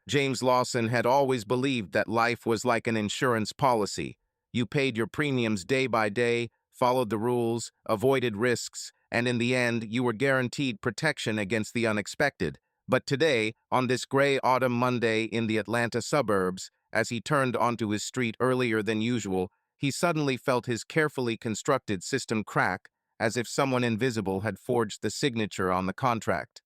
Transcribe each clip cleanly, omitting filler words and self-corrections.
James Lawson had always believed that life was like an insurance policy. You paid your premiums day by day, followed the rules, avoided risks, and in the end, you were guaranteed protection against the unexpected. But today, on this gray autumn Monday in the Atlanta suburbs, as he turned onto his street earlier than usual, he suddenly felt his carefully constructed system crack, as if someone invisible had forged the signature on the contract.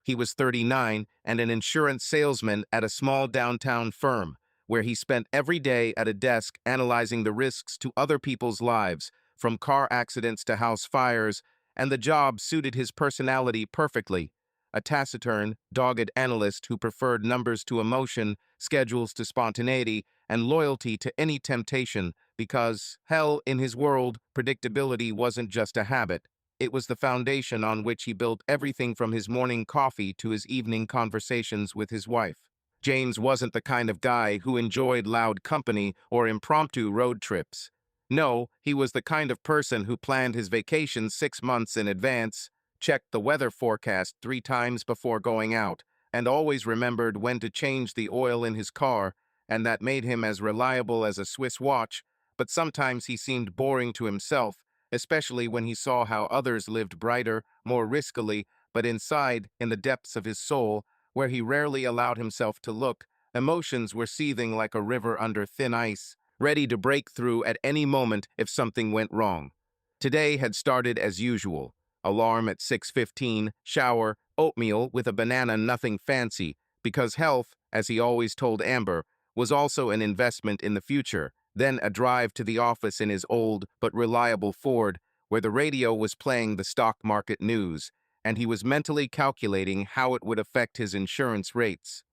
He was 39 and an insurance salesman at a small downtown firm, where he spent every day at a desk analyzing the risks to other people's lives, from car accidents to house fires, and the job suited his personality perfectly. A taciturn, dogged analyst who preferred numbers to emotion, schedules to spontaneity, and loyalty to any temptation, because, hell, in his world, predictability wasn't just a habit. It was the foundation on which he built everything from his morning coffee to his evening conversations with his wife. James wasn't the kind of guy who enjoyed loud company or impromptu road trips. No, he was the kind of person who planned his vacations 6 months in advance, checked the weather forecast 3 times before going out, and always remembered when to change the oil in his car, and that made him as reliable as a Swiss watch. But sometimes he seemed boring to himself, especially when he saw how others lived brighter, more riskily, but inside, in the depths of his soul, where he rarely allowed himself to look, emotions were seething like a river under thin ice, ready to break through at any moment if something went wrong. Today had started as usual. Alarm at 6:15, shower, oatmeal with a banana, nothing fancy, because health, as he always told Amber, was also an investment in the future. Then a drive to the office in his old but reliable Ford, where the radio was playing the stock market news, and he was mentally calculating how it would affect his insurance rates.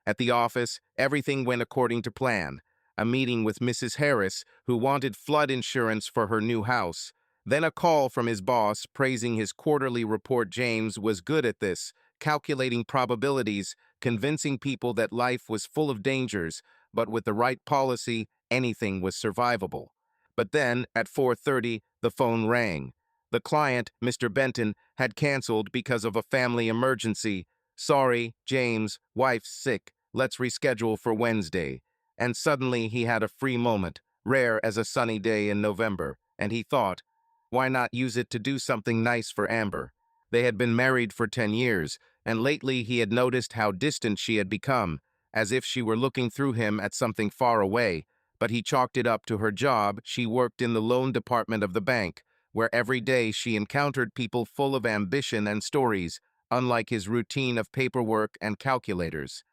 At the office, everything went according to plan. A meeting with Mrs. Harris, who wanted flood insurance for her new house. Then a call from his boss praising his quarterly report. James was good at this, calculating probabilities, convincing people that life was full of dangers, but with the right policy, anything was survivable. But then, at 4:30, the phone rang. The client, Mr. Benton, had canceled because of a family emergency. Sorry, James, wife's sick. Let's reschedule for Wednesday. And suddenly he had a free moment, rare as a sunny day in November, and he thought, why not use it to do something nice for Amber? They had been married for 10 years, and lately he had noticed how distant she had become, as if she were looking through him at something far away, but he chalked it up to her job. She worked in the loan department of the bank, where every day she encountered people full of ambition and stories, unlike his routine of paperwork and calculators.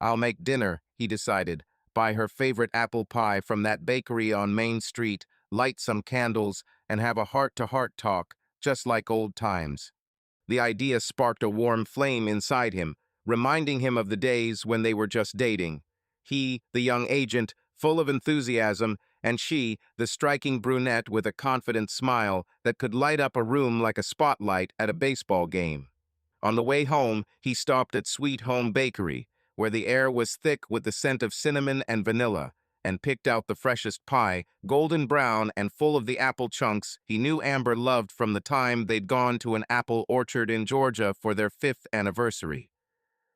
I'll make dinner, he decided, buy her favorite apple pie from that bakery on Main Street, light some candles, and have a heart-to-heart talk, just like old times. The idea sparked a warm flame inside him, reminding him of the days when they were just dating. He, the young agent, full of enthusiasm, and she, the striking brunette with a confident smile that could light up a room like a spotlight at a baseball game. On the way home, he stopped at Sweet Home Bakery, where the air was thick with the scent of cinnamon and vanilla, and picked out the freshest pie, golden brown and full of the apple chunks he knew Amber loved from the time they'd gone to an apple orchard in Georgia for their 5th anniversary.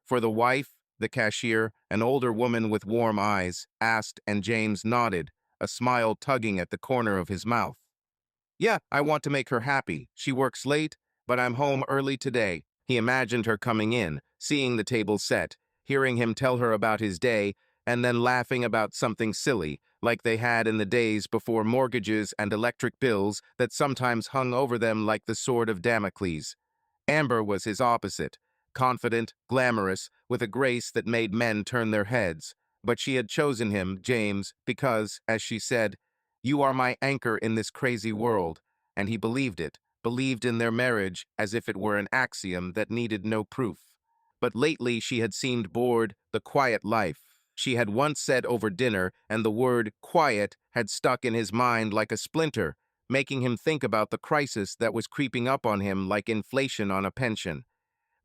For the wife, the cashier, an older woman with warm eyes, asked, and James nodded, a smile tugging at the corner of his mouth. Yeah, I want to make her happy. She works late, but I'm home early today. He imagined her coming in, seeing the table set, hearing him tell her about his day, and then laughing about something silly, like they had in the days before mortgages and electric bills that sometimes hung over them like the sword of Damocles. Amber was his opposite, confident, glamorous, with a grace that made men turn their heads. But she had chosen him, James, because, as she said, "You are my anchor in this crazy world," and he believed it, believed in their marriage as if it were an axiom that needed no proof. But lately she had seemed bored, the quiet life. She had once said over dinner, and the word quiet had stuck in his mind like a splinter, making him think about the crisis that was creeping up on him like inflation on a pension.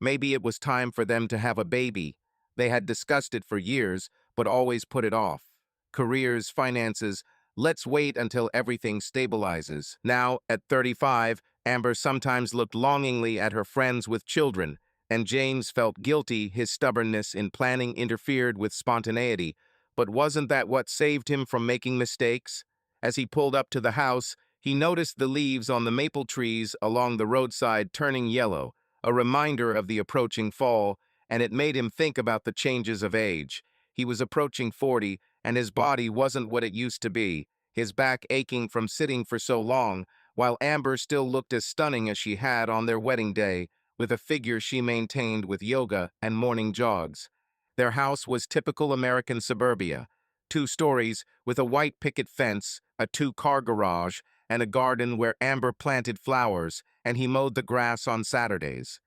Maybe it was time for them to have a baby. They had discussed it for years, but always put it off. Careers, finances, let's wait until everything stabilizes. Now, at 35, Amber sometimes looked longingly at her friends with children, and James felt guilty. His stubbornness in planning interfered with spontaneity. But wasn't that what saved him from making mistakes? As he pulled up to the house, he noticed the leaves on the maple trees along the roadside turning yellow, a reminder of the approaching fall, and it made him think about the changes of age. He was approaching 40, and his body wasn't what it used to be, his back aching from sitting for so long, while Amber still looked as stunning as she had on their wedding day, with a figure she maintained with yoga and morning jogs. Their house was typical American suburbia, 2 stories with a white picket fence, a 2-car garage, and a garden where Amber planted flowers and he mowed the grass on Saturdays.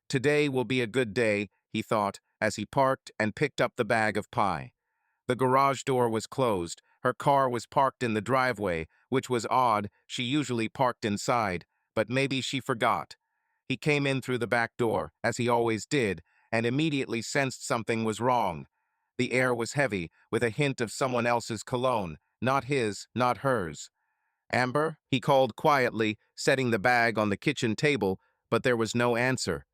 Today will be a good day, he thought, as he parked and picked up the bag of pie. The garage door was closed. Her car was parked in the driveway, which was odd. She usually parked inside, but maybe she forgot. He came in through the back door, as he always did, and immediately sensed something was wrong. The air was heavy, with a hint of someone else's cologne, not his, not hers. "Amber?" he called quietly, setting the bag on the kitchen table, but there was no answer.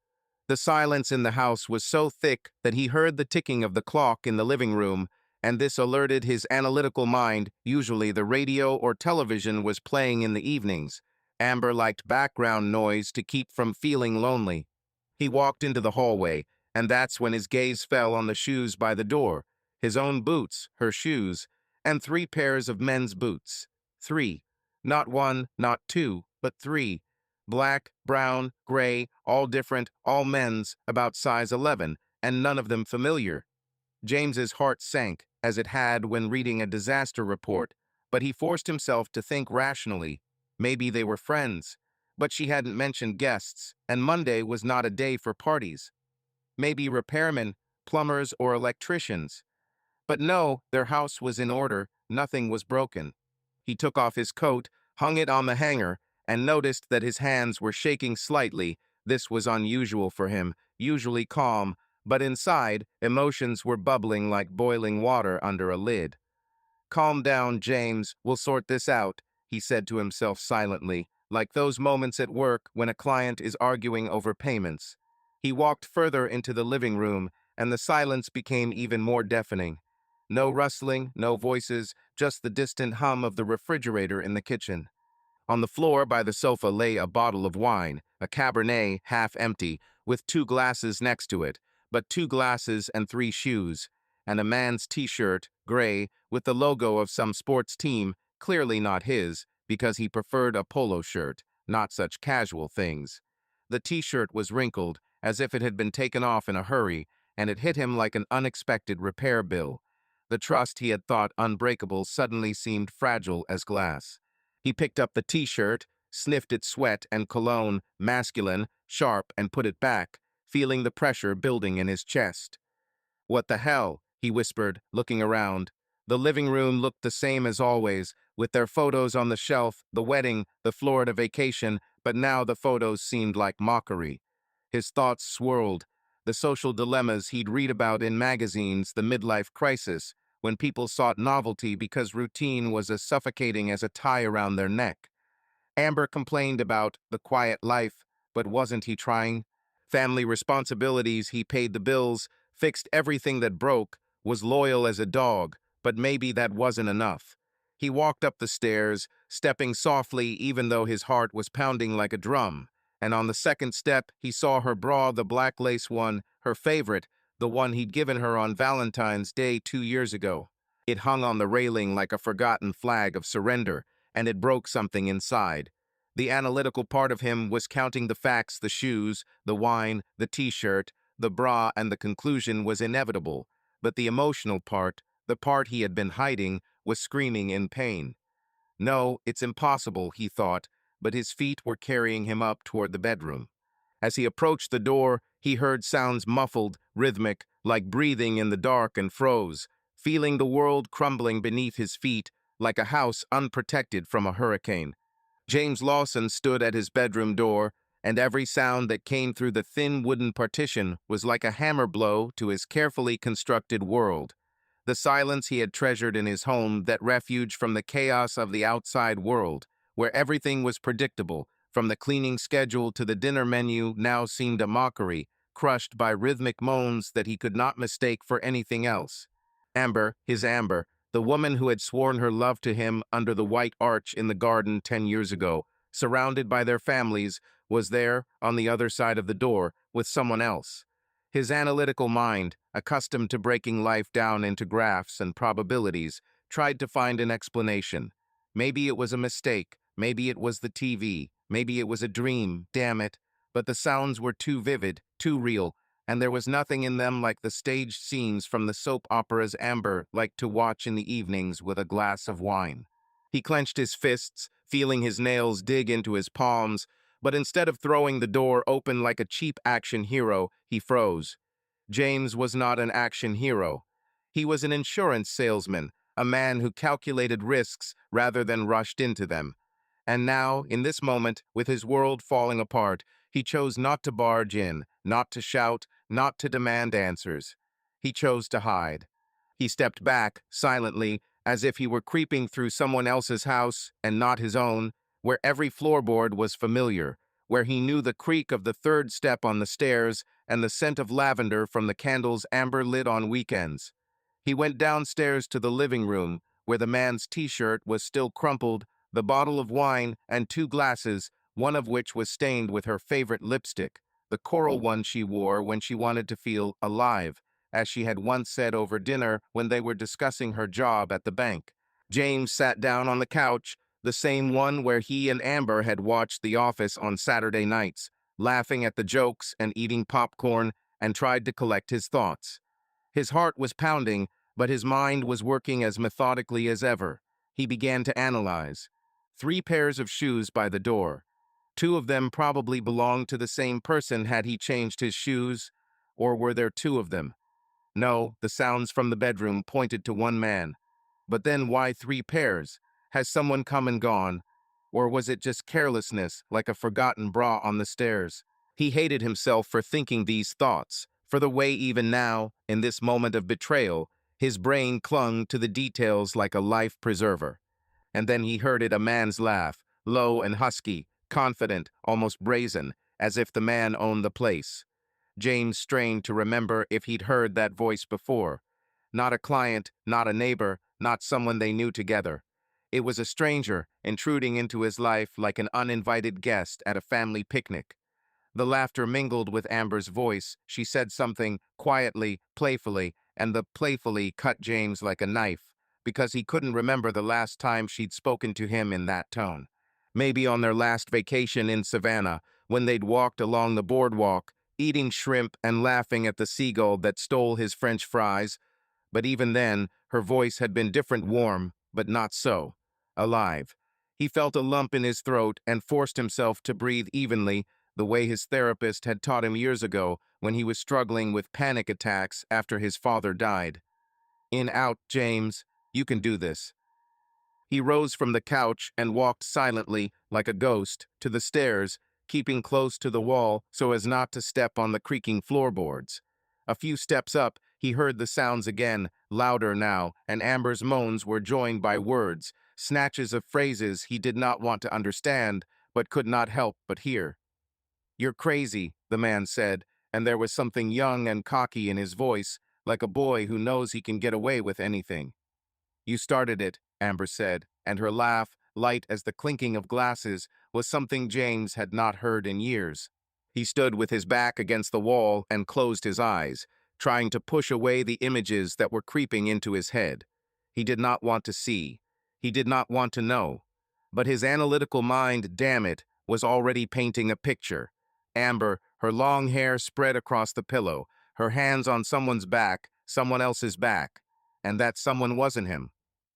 The silence in the house was so thick that he heard the ticking of the clock in the living room, and this alerted his analytical mind. Usually the radio or television was playing in the evenings. Amber liked background noise to keep from feeling lonely. He walked into the hallway, and that's when his gaze fell on the shoes by the door. His own boots, her shoes, and 3 pairs of men's boots. 3. Not 1, not 2, but 3. Black, brown, gray, all different, all men's, about size 11, and none of them familiar. James's heart sank, as it had when reading a disaster report, but he forced himself to think rationally. Maybe they were friends, but she hadn't mentioned guests, and Monday was not a day for parties. Maybe repairmen, plumbers, or electricians. But no, their house was in order, nothing was broken. He took off his coat, hung it on the hanger, and noticed that his hands were shaking slightly. This was unusual for him, usually calm, but inside, emotions were bubbling like boiling water under a lid. "Calm down, James, we'll sort this out," he said to himself silently, like those moments at work when a client is arguing over payments. He walked further into the living room, and the silence became even more deafening. No rustling, no voices, just the distant hum of the refrigerator in the kitchen. On the floor by the sofa lay a bottle of wine, a Cabernet, half empty, with 2 glasses next to it, but 2 glasses and 3 shoes, and a man's t-shirt, gray, with the logo of some sports team, clearly not his, because he preferred a polo shirt, not such casual things. The t-shirt was wrinkled, as if it had been taken off in a hurry, and it hit him like an unexpected repair bill. The trust he had thought unbreakable suddenly seemed fragile as glass. He picked up the t-shirt, sniffed its sweat and cologne, masculine, sharp, and put it back, feeling the pressure building in his chest. "What the hell?" he whispered, looking around. The living room looked the same as always, with their photos on the shelf, the wedding, the Florida vacation, but now the photos seemed like mockery. His thoughts swirled. The social dilemmas he'd read about in magazines, the midlife crisis, when people sought novelty because routine was as suffocating as a tie around their neck. Amber complained about the quiet life, but wasn't he trying? Family responsibilities, he paid the bills, fixed everything that broke, was loyal as a dog, but maybe that wasn't enough. He walked up the stairs, stepping softly even though his heart was pounding like a drum, and on the second step he saw her bra, the black lace one, her favorite, the one he'd given her on Valentine's Day 2 years ago. It hung on the railing like a forgotten flag of surrender, and it broke something inside. The analytical part of him was counting the facts, the shoes, the wine, the t-shirt, the bra, and the conclusion was inevitable. But the emotional part, the part he had been hiding, was screaming in pain. No, it's impossible, he thought, but his feet were carrying him up toward the bedroom. As he approached the door, he heard sounds muffled, rhythmic, like breathing in the dark, and froze, feeling the world crumbling beneath his feet, like a house unprotected from a hurricane. James Lawson stood at his bedroom door, and every sound that came through the thin wooden partition was like a hammer blow to his carefully constructed world. The silence he had treasured in his home, that refuge from the chaos of the outside world, where everything was predictable, from the cleaning schedule to the dinner menu, now seemed a mockery, crushed by rhythmic moans that he could not mistake for anything else. Amber, the woman who had sworn her love to him under the white arch in the garden 10 years ago, surrounded by their families, was there, on the other side of the door, with someone else. His analytical mind, accustomed to breaking life down into graphs and probabilities, tried to find an explanation. Maybe it was a mistake, maybe it was the TV, maybe it was a dream, damn it. But the sounds were too vivid, too real, and there was nothing in them like the staged scenes from the soap operas Amber liked to watch in the evenings with a glass of wine. He clenched his fists, feeling his nails dig into his palms, but instead of throwing the door open like a cheap action hero, he froze. James was not an action hero. He was an insurance salesman, a man who calculated risks rather than rushed into them. And now, in this moment, with his world falling apart, he chose not to barge in, not to shout, not to demand answers. He chose to hide. He stepped back, silently, as if he were creeping through someone else's house and not his own, where every floorboard was familiar, where he knew the creak of the third step on the stairs and the scent of lavender from the candles Amber lit on weekends. He went downstairs to the living room, where the man's t-shirt was still crumpled, the bottle of wine, and two glasses, one of which was stained with her favorite lipstick, the coral one she wore when she wanted to feel alive, as she had once said over dinner when they were discussing her job at the bank. James sat down on the couch, the same one where he and Amber had watched The Office on Saturday nights, laughing at the jokes and eating popcorn, and tried to collect his thoughts. His heart was pounding, but his mind was working as methodically as ever. He began to analyze. 3 pairs of shoes by the door. 2 of them probably belonged to the same person had he changed his shoes, or were there 2 of them? No, the sounds from the bedroom pointed to one man. But then why 3 pairs? Has someone come and gone? Or was it just carelessness, like a forgotten bra on the stairs? He hated himself for thinking these thoughts, for the way even now, in this moment of betrayal, his brain clung to the details like a life preserver. And then he heard it, a man's laugh, low and husky, confident, almost brazen, as if the man owned the place. James strained to remember if he'd heard that voice before. Not a client, not a neighbor, not someone they knew together. It was a stranger, intruding into his life like an uninvited guest at a family picnic. The laughter mingled with Amber's voice. She said something, quietly, playfully, and the playfully cut James like a knife, because he couldn't remember the last time she'd spoken to him in that tone. Maybe on their last vacation in Savannah, when they'd walked along the boardwalk, eating shrimp and laughing at the seagull that stole his French fries. But even then, her voice had been different, warm, but not so. Alive. He felt a lump in his throat and forced himself to breathe evenly, the way his therapist had taught him years ago when he was struggling with panic attacks after his father died. In, out, James. You can do this. He rose from the couch and walked silently, like a ghost, to the stairs, keeping close to the wall so as not to step on the creaking floorboards. A few steps up, he heard the sounds again, louder now, and Amber's moans were joined by words, snatches of phrases he did not want to understand, but could not help but hear. "You're crazy," the man said, and there was something young and cocky in his voice, like a boy who knows he can get away with anything. "You started it," Amber said, and her laugh, light as the clinking of glasses, was something James had not heard in years. He stood with his back against the wall and closed his eyes, trying to push away the images that were creeping into his head. He did not want to see. He did not want to know. But his analytical mind, damn it, was already painting a picture. Amber, her long hair spread across the pillow, her hands on someone's back, someone else's back. And that someone wasn't him.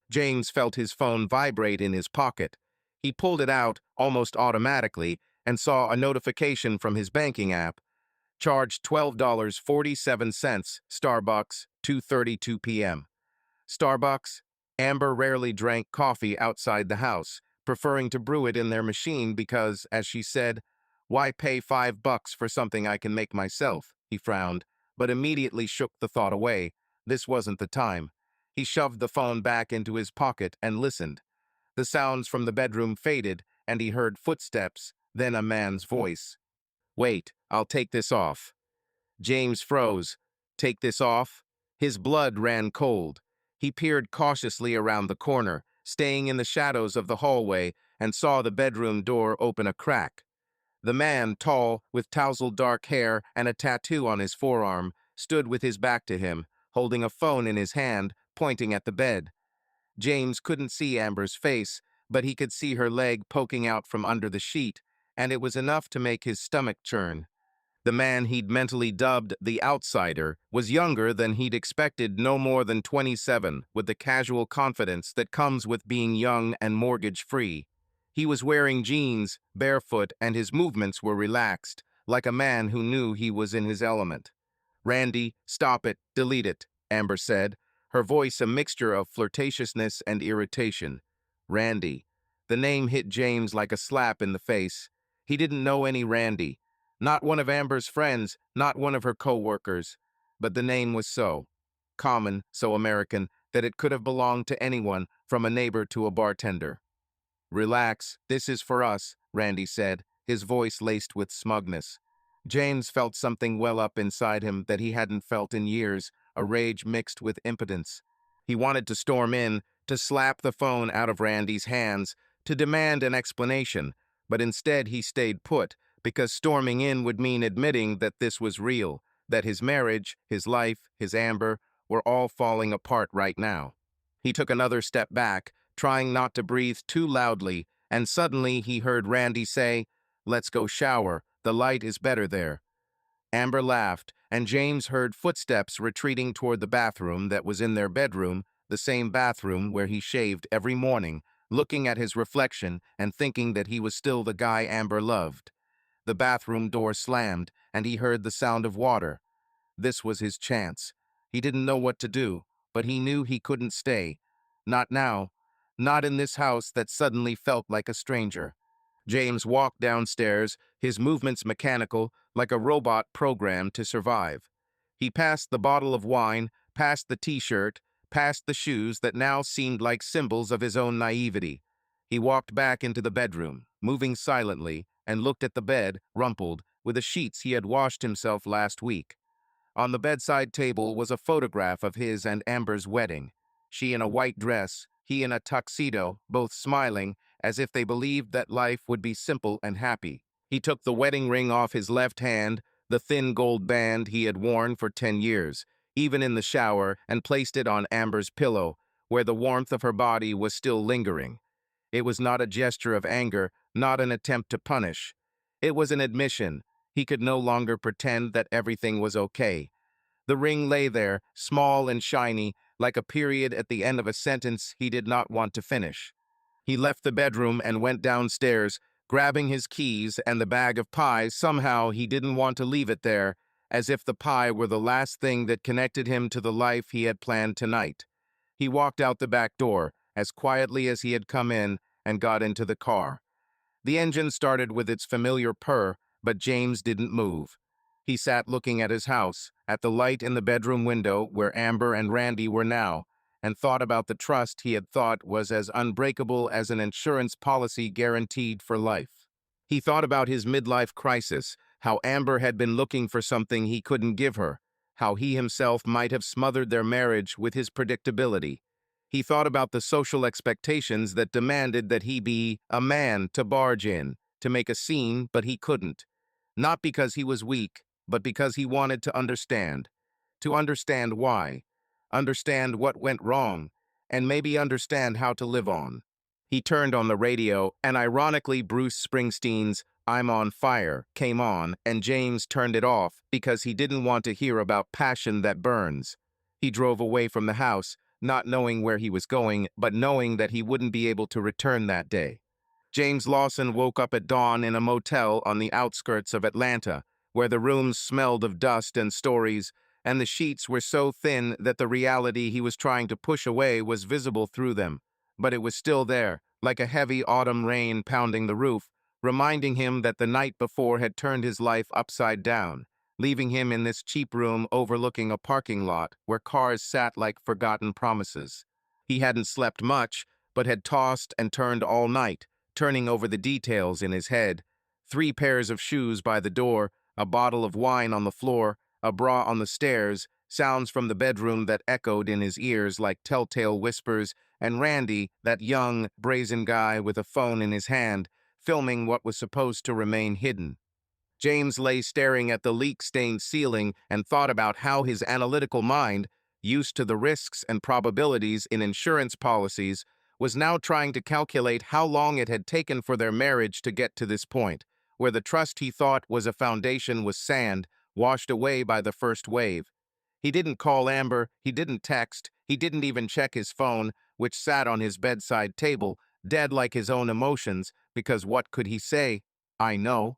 James felt his phone vibrate in his pocket. He pulled it out almost automatically and saw a notification from his banking app. Charged $12.47, Starbucks, 2:32 p.m. Starbucks? Amber rarely drank coffee outside the house, preferring to brew it in their machine because, as she said, "Why pay $5 for something I can make myself?" He frowned, but immediately shook the thought away. This wasn't the time. He shoved the phone back into his pocket and listened. The sounds from the bedroom faded, and he heard footsteps, then a man's voice. "Wait, I'll take this off." James froze. Take this off? His blood ran cold. He peered cautiously around the corner, staying in the shadows of the hallway, and saw the bedroom door open a crack. The man, tall, with tousled dark hair and a tattoo on his forearm, stood with his back to him, holding a phone in his hand, pointing at the bed. James couldn't see Amber's face, but he could see her leg poking out from under the sheet, and it was enough to make his stomach churn. The man he'd mentally dubbed the outsider was younger than he'd expected, no more than 27, with the casual confidence that comes with being young and mortgage-free. He was wearing jeans, barefoot, and his movements were relaxed, like a man who knew he was in his element. "Randy, stop it, delete it," Amber said, her voice a mixture of flirtatiousness and irritation. Randy. The name hit James like a slap in the face. He didn't know any Randy. Not one of Amber's friends, not one of her co-workers. But the name was so common, so American, that it could have belonged to anyone, from a neighbor to a bartender. "Relax, this is for us," Randy said, his voice laced with smugness. James felt something well up inside him that he hadn't felt in years, a rage mixed with impotence. He wanted to storm in, to slap the phone out of Randy's hands, to demand an explanation, but instead he stayed put, because storming in would mean admitting that this was real, that his marriage, his life, his Amber, were all falling apart right now. He took another step back, trying not to breathe too loudly, and suddenly he heard Randy say, "Let's go shower. The light is better there." Amber laughed, and James heard footsteps retreating toward the bathroom that was in their bedroom, the same bathroom where he shaved every morning, looking at his reflection and thinking that he was still the guy Amber loved. The bathroom door slammed, and he heard the sound of water. This was his chance. He didn't know what to do, but he knew he couldn't stay. Not now. Not in this house that suddenly felt like a stranger. James walked downstairs, his movements mechanical, like a robot programmed to survive. He passed the bottle of wine, past the t-shirt, past the shoes that now seemed like symbols of his own naivety. He walked back into the bedroom, moving silently, and looked at the bed, rumpled, with the sheets he had washed himself last week. On the bedside table was a photograph of his and Amber's wedding. She in a white dress, he in a tuxedo, both smiling, as if they believed that life would be simple and happy. He took the wedding ring off his left hand, the thin gold band he had worn for 10 years, even in the shower, and placed it on Amber's pillow, where the warmth of her body was still lingering. It was not a gesture of anger, not an attempt to punish. It was an admission. He could no longer pretend that everything was okay. The ring lay there, small and shiny, like a period at the end of a sentence he did not want to finish. He left the bedroom and went downstairs, grabbing his keys and the bag of pies. Somehow he didn't want to leave it there, as if the pie were the last thing that connected him to the life he had planned tonight. He walked out the back door, as quietly as he had come in, and got into the car. The engine started with its familiar purr, but James didn't move. He sat looking at his house, at the light in the bedroom window where Amber and Randy were now, and thought about the trust he had thought was as unbreakable as an insurance policy guaranteed for life. He thought about his midlife crisis, how Amber had been looking for something he couldn't give her, how he himself might have smothered their marriage with his predictability. He thought about the social expectations that demanded that he be a man to barge in, to make a scene, but he couldn't. Not because he was weak, but because he wanted to understand. To understand why. Understand what went wrong, and maybe understand how to live on. He turned on the radio, and ironically Bruce Springsteen's "I'm on Fire" came on, and James turned it off because he didn't want to hear about passion that burns. He drove away from the house, not knowing where he was going, but knowing that he wouldn't be able to return that day. James Lawson woke up at dawn in a motel on the outskirts of Atlanta, where the rooms smelled of dust and stories, and the sheets were so thin that the reality he was trying to push away was visible through them. But it was still there, like a heavy autumn rain pounding the roof, reminding him that the night before had turned his life upside down, leaving him in this cheap room overlooking a parking lot where cars sat like forgotten promises. He hadn't slept much, but had tossed and turned all night, turning over the details in his head. 3 pairs of shoes by the door, a bottle of wine on the floor, a bra on the stairs, sounds from the bedroom that echoed in his ears like telltale whispers, and Randy, that young, brazen guy with a phone in his hand, filming what was supposed to remain hidden. James lay staring at the leak-stained ceiling and thought about how his analytical mind, used to the risks and probabilities in insurance policies, was now trying to calculate how long it had taken for their marriage to get to this point, where the trust he thought was a foundation was sand, washed away by the first wave. He didn't call Amber, he didn't text, he didn't even check his phone, which sat on his bedside table, dead like his own emotions, because what could he say? I know.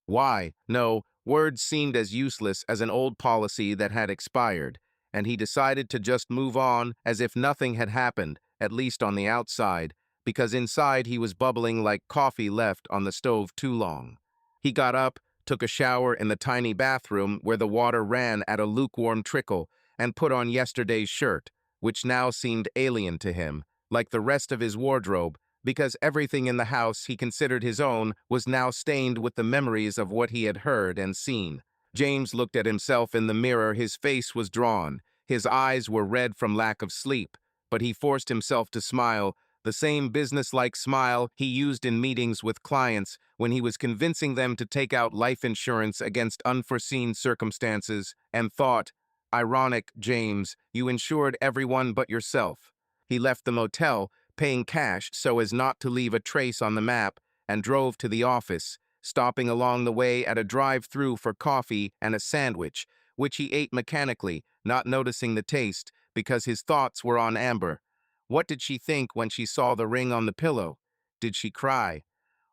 Why? No, words seemed as useless as an old policy that had expired, and he decided to just move on as if nothing had happened, at least on the outside, because inside he was bubbling like coffee left on the stove too long. He got up, took a shower in the tiny bathroom where the water ran at a lukewarm trickle, and put on yesterday's shirt, which now seemed alien to him, like the rest of his wardrobe, because everything in the house he considered his own was now stained with the memories of what he had heard and seen. James looked at himself in the mirror. His face was drawn. His eyes were red from lack of sleep, but he forced himself to smile, the same businesslike smile he used in meetings with clients when he was convincing them to take out life insurance against unforeseen circumstances, and thought, "Ironic, James, you insured everyone but yourself." He left the motel, paying cash so as not to leave a trace on the map, and drove to the office, stopping along the way at a drive-through for coffee and a sandwich, which he ate mechanically, not noticing the taste, because his thoughts were on Amber. What did she think when she saw the ring on the pillow? Did she cry?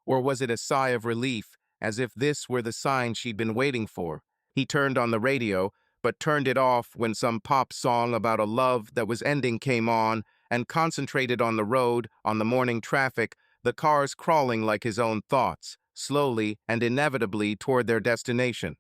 Or was it a sigh of relief, as if this were the sign she'd been waiting for? He turned on the radio, but turned it off when some pop song about a love that was ending came on, and concentrated on the road, on the morning traffic, the cars crawling like his own thoughts, slowly and inevitably toward their destination.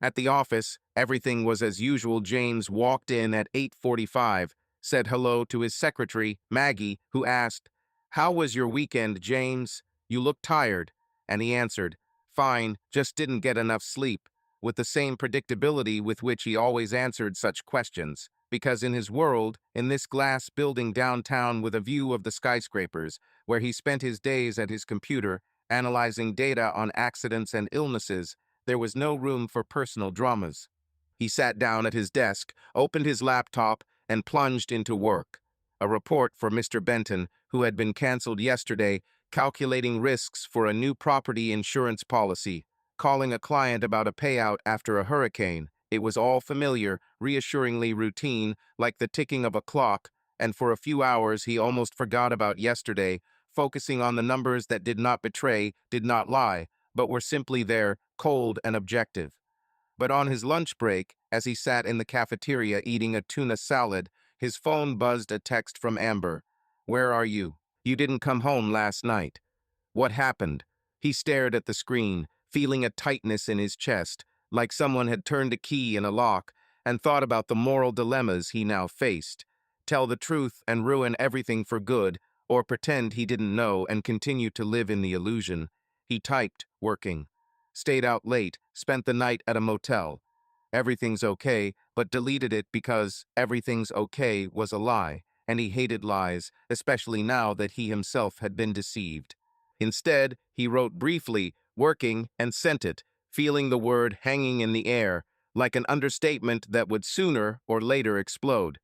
At the office, everything was as usual. James walked in at 8:45, said hello to his secretary, Maggie, who asked, "How was your weekend, James? You look tired." And he answered, "Fine, just didn't get enough sleep," with the same predictability with which he always answered such questions, because in his world, in this glass building downtown with a view of the skyscrapers, where he spent his days at his computer, analyzing data on accidents and illnesses, there was no room for personal dramas. He sat down at his desk, opened his laptop, and plunged into work. A report for Mr. Benton, who had been canceled yesterday, calculating risks for a new property insurance policy, calling a client about a payout after a hurricane. It was all familiar, reassuringly routine, like the ticking of a clock, and for a few hours he almost forgot about yesterday, focusing on the numbers that did not betray, did not lie, but were simply there, cold and objective. But on his lunch break, as he sat in the cafeteria eating a tuna salad, his phone buzzed a text from Amber. "Where are you? You didn't come home last night. What happened?" He stared at the screen, feeling a tightness in his chest, like someone had turned a key in a lock, and thought about the moral dilemmas he now faced. Tell the truth and ruin everything for good, or pretend he didn't know and continue to live in the illusion. He typed, working. Stayed out late, spent the night at a motel. Everything's okay, but deleted it because everything's okay was a lie, and he hated lies, especially now that he himself had been deceived. Instead, he wrote briefly, working, and sent it, feeling the word hanging in the air, like an understatement that would sooner or later explode.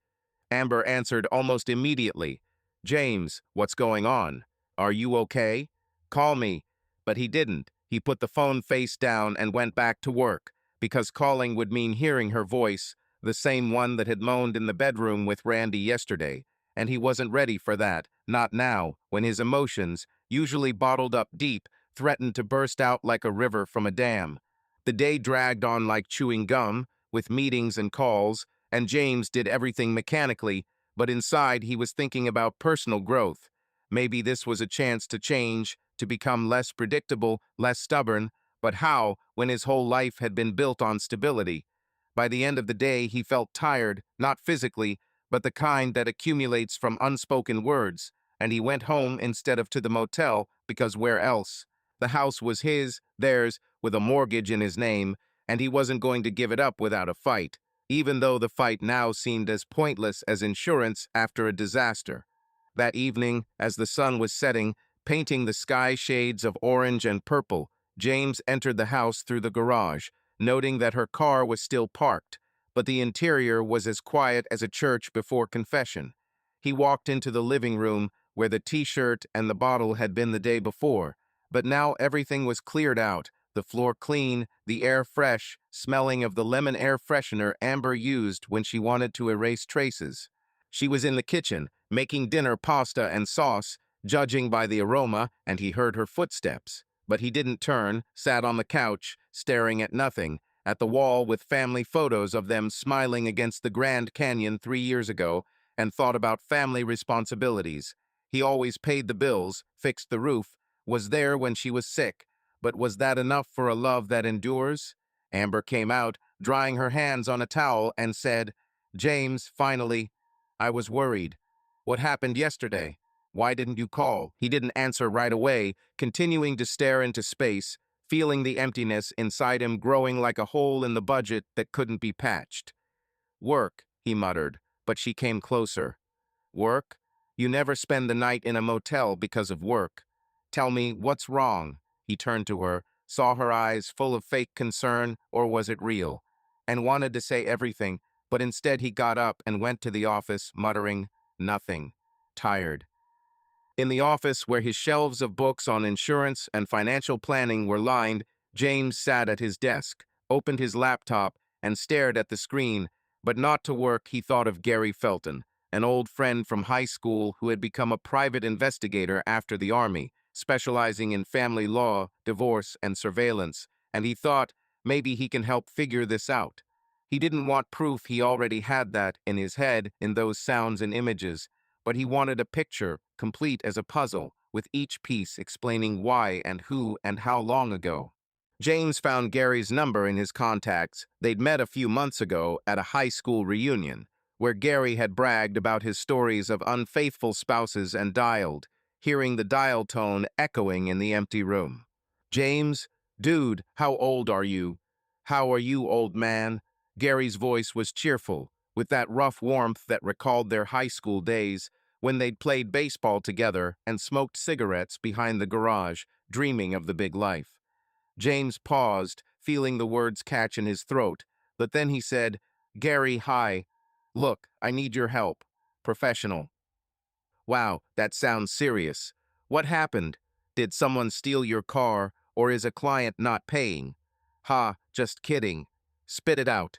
Amber answered almost immediately. "James, what's going on? Are you okay? Call me." But he didn't. He put the phone face down and went back to work, because calling would mean hearing her voice, the same one that had moaned in the bedroom with Randy yesterday. And he wasn't ready for that, not now, when his emotions, usually bottled up deep, threatened to burst out like a river from a dam. The day dragged on like chewing gum, with meetings and calls, and James did everything mechanically, but inside he was thinking about personal growth. Maybe this was a chance to change, to become less predictable, less stubborn, but how, when his whole life had been built on stability? By the end of the day, he felt tired, not physically, but the kind that accumulates from unspoken words, and he went home instead of to the motel, because where else? The house was his, theirs, with a mortgage in his name, and he wasn't going to give it up without a fight, even though the fight now seemed as pointless as insurance after a disaster. That evening, as the sun was setting, painting the sky shades of orange and purple, James entered the house through the garage, noting that her car was still parked, but the interior was as quiet as a church before confession. He walked into the living room where the t-shirt and the bottle had been the day before, but now everything was cleared out, the floor clean, the air fresh, smelling of the lemon air freshener Amber used when she wanted to erase traces. She was in the kitchen, making dinner pasta and sauce, judging by the aroma, and he heard her footsteps. But he didn't turn, sat on the couch, staring at nothing, at the wall with family photos of them smiling against the Grand Canyon 3 years ago, and thought about family responsibilities. He always paid the bills, fixed the roof, was there when she was sick, but was that enough for a love that endures? Amber came out, drying her hands on a towel, and said, "James, finally. I was worried. What happened yesterday? Why didn't you call?" He didn't answer right away, continuing to stare into space, feeling the emptiness inside him growing like a hole in the budget that couldn't be patched. "Work," he muttered, but she came closer. "Work? You never spend the night in a motel because of work. Tell me, what's wrong?" He turned to her, saw her eyes full of fake concern, or was it real, and wanted to say everything, but instead he got up and went to the office, muttering, "Nothing. Tired." In the office where his shelves of books on insurance and financial planning were lined, James sat at his desk, opened his laptop, and stared at the screen, but not to work. He thought of Gary Felton, an old friend from high school who had become a private investigator after the Army, specializing in family law, divorce, and surveillance, and he thought, maybe he can help figure this out. He didn't want proof, he already had that in his head in those sounds and images, but he wanted a picture, complete as a puzzle, with each piece explaining why and who and how long ago. James found Gary's number in his contacts. They'd met a few months ago at a high school reunion, where Gary had bragged about his stories of unfaithful spouses and dialed, hearing the dial tone echoing in the empty room. "James, dude, how old are you?" "How are you, old man?" Gary's voice was cheerful, with that rough warmth that recalled their high school days, when they'd played baseball together and smoked cigarettes behind the garage, dreaming of the big life. James paused, feeling the words catch in his throat, but then he said, "Gary, hi. Look, I need your help. Professional." "Wow, that sounds serious. What happened? Did someone steal your car, or is a client not paying?" "Ha, just kidding. Spit it out."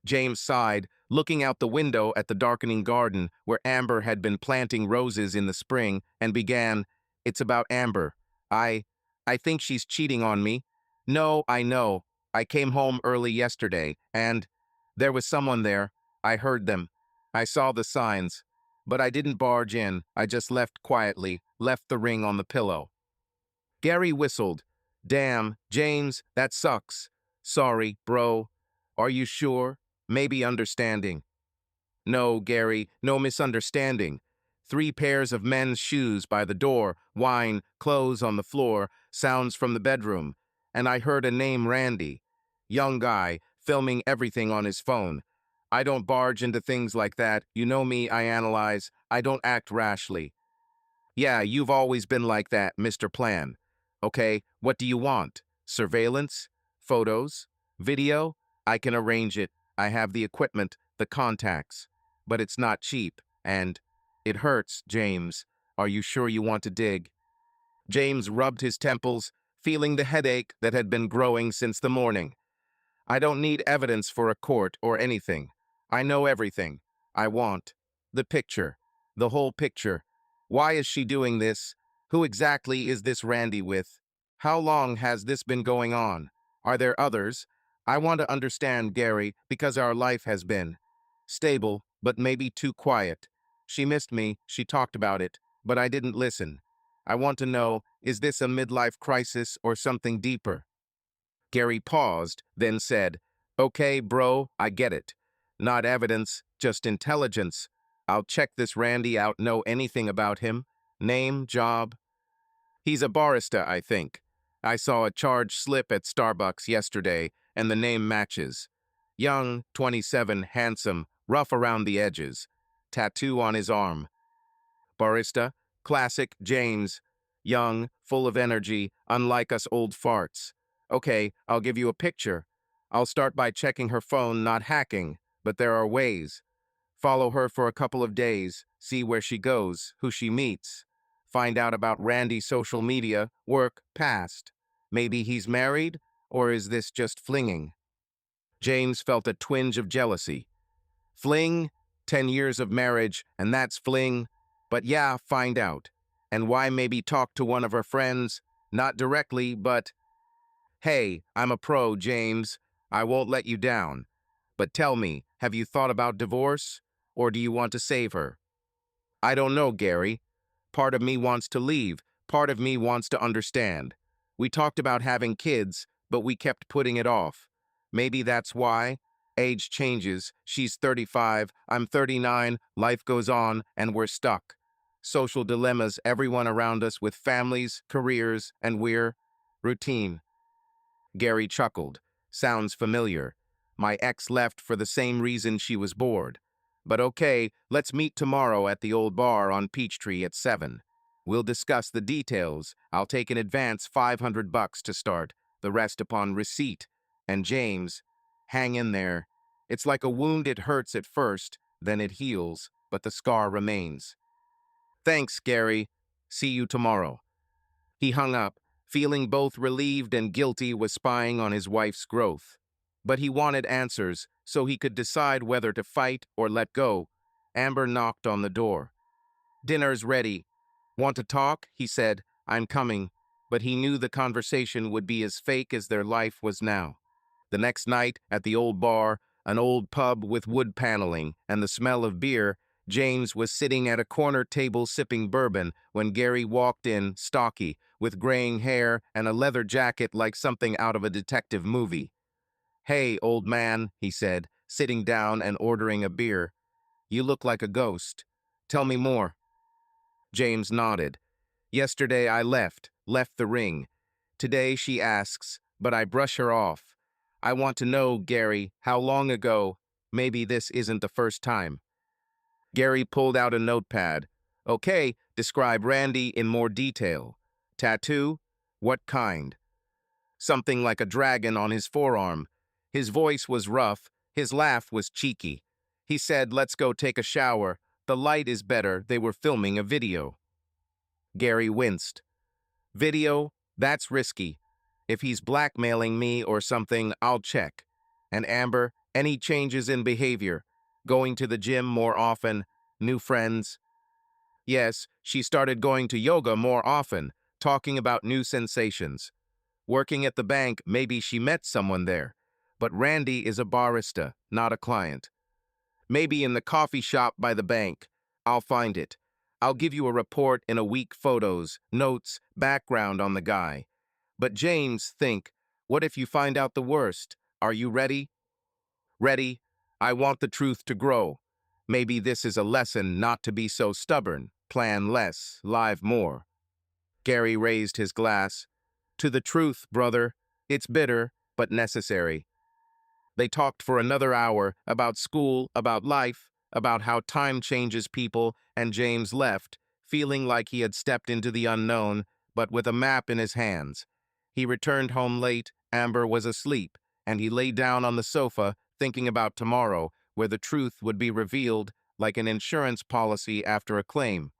James sighed, looking out the window at the darkening garden where Amber had been planting roses in the spring, and began, "It's about Amber. I I think she's cheating on me. No, I know. I came home early yesterday, and there was someone there. I heard them. I saw the signs. But I didn't barge in. I just left quietly, left the ring on the pillow." Gary whistled. "Damn, James, that sucks. Sorry, bro. Are you sure? Maybe understanding." "No, Gary, no misunderstanding. 3 pairs of men's shoes by the door, wine, clothes on the floor, sounds from the bedroom. And I heard a name, Randy. Young guy, filming everything on his phone. I don't barge into things like that. You know me, I analyze. I don't act rashly." "Yeah, you've always been like that, Mr. Plan. Okay, what do you want? Surveillance? Photos? Video? I can arrange it. I have the equipment, the contacts. But it's not cheap, and it hurts, James. Are you sure you want to dig?" James rubbed his temples, feeling the headache that had been growing since the morning. "I don't need evidence for a court or anything. I know everything. I want the picture, the whole picture. Why is she doing this? Who exactly is this Randy with? How long has this been going on? Are there others? I want to understand, Gary, because our life has been stable, but maybe too quiet. She missed me, she talked about it, but I didn't listen. I want to know, is this a midlife crisis or something deeper?" Gary paused, then said, "Okay, bro, I get it. Not evidence, just intelligence. I'll check this Randy out. Know anything about him? Name, job?" "He's a barista, I think. I saw a charge slip at Starbucks yesterday, and the name matches. Young, 27, handsome, rough around the edges. Tattoo on his arm. Barista, classic, James. Young, full of energy, unlike us old farts. Okay, I'll give you a picture. I'll start by checking her phone, not hacking, but there are ways. Follow her for a couple of days, see where she goes, who she meets. Find out about Randy's social media, work, past. Maybe he's married, or is this just flinging? James felt a twinge of jealousy. Fling? 10 years of marriage, and that's fling? But yeah, find out. And why maybe talk to one of her friends? Not directly, but, hey, I'm a pro, James. I won't let you down. But tell me, have you thought about divorce? Or do you want to save her? I don't know, Gary. Part of me wants to leave. Part of me wants to understand. We talked about having kids, but we kept putting it off. Maybe that's why. Age changes. She's 35, I'm 39, life goes on, and we're stuck. Social dilemmas, everyone around us with families, careers, and we're routine. Gary chuckled. Sounds familiar. My ex left for the same reason she was bored. But okay, let's meet tomorrow at the old bar on Peachtree at 7. We'll discuss the details. I'll take an advance $500 to start, the rest upon receipt. And James, hang in there. It's like a wound, it hurts at first, then it heals, but the scar remains. Thanks, Gary. See you tomorrow. He hung up, feeling both relieved and guilty with spying on his wife's growth. But he wanted answers, so he could decide whether to fight or let go. Amber knocked on the door. Dinner's ready. Want to talk? He said. I'm coming. But he knew the conversation would be as fake as their life was now. The next night, at the old bar, an old pub with wood paneling and the smell of beer, James was sitting at a corner table sipping bourbon when Gary walked in, stocky, with graying hair and a leather jacket like something out of a detective movie. Hey, old man, he said, sitting down and ordering a beer. You look like a ghost. Tell me more. James nodded. Yesterday I left the ring. Today she asks, but I brush her off. I want to know, Gary, how long ago? Maybe this isn't the first time. Gary pulled out a notepad. Okay, describe Randy in more detail. Tattoo? What kind? Something like a dragon on his forearm. His voice was rough, his laugh was cheeky. He said, let's go take a shower. The light is better, they were filming a video. Gary winced. Video? That's risky. If he's blackmailing me or something, I'll check. And Amber, any changes in behavior? Going to the gym more often? New friends? Yes, she started going to yoga more often, talking about new sensations. Working at the bank, maybe she met someone there. But Randy is a barista, not a client. Maybe in the coffee shop by the bank. I'll find it. I'll give you a report in a week, photos, notes, background on the guy. But James, think, what if you find out the worst? Are you ready? Ready. I want the truth to grow. Maybe this is a lesson not to be so stubborn. Plan less, live more. Gary raised his glass. To the truth, brother. It's bitter, but necessary. They talked for another hour about school, about life, about how time changes people, and James left, feeling like he had stepped into the unknown, but with a map in his hands. He returned home late, Amber was asleep, and he lay down on the sofa, thinking about tomorrow, where the truth would be revealed like an insurance policy after a claim.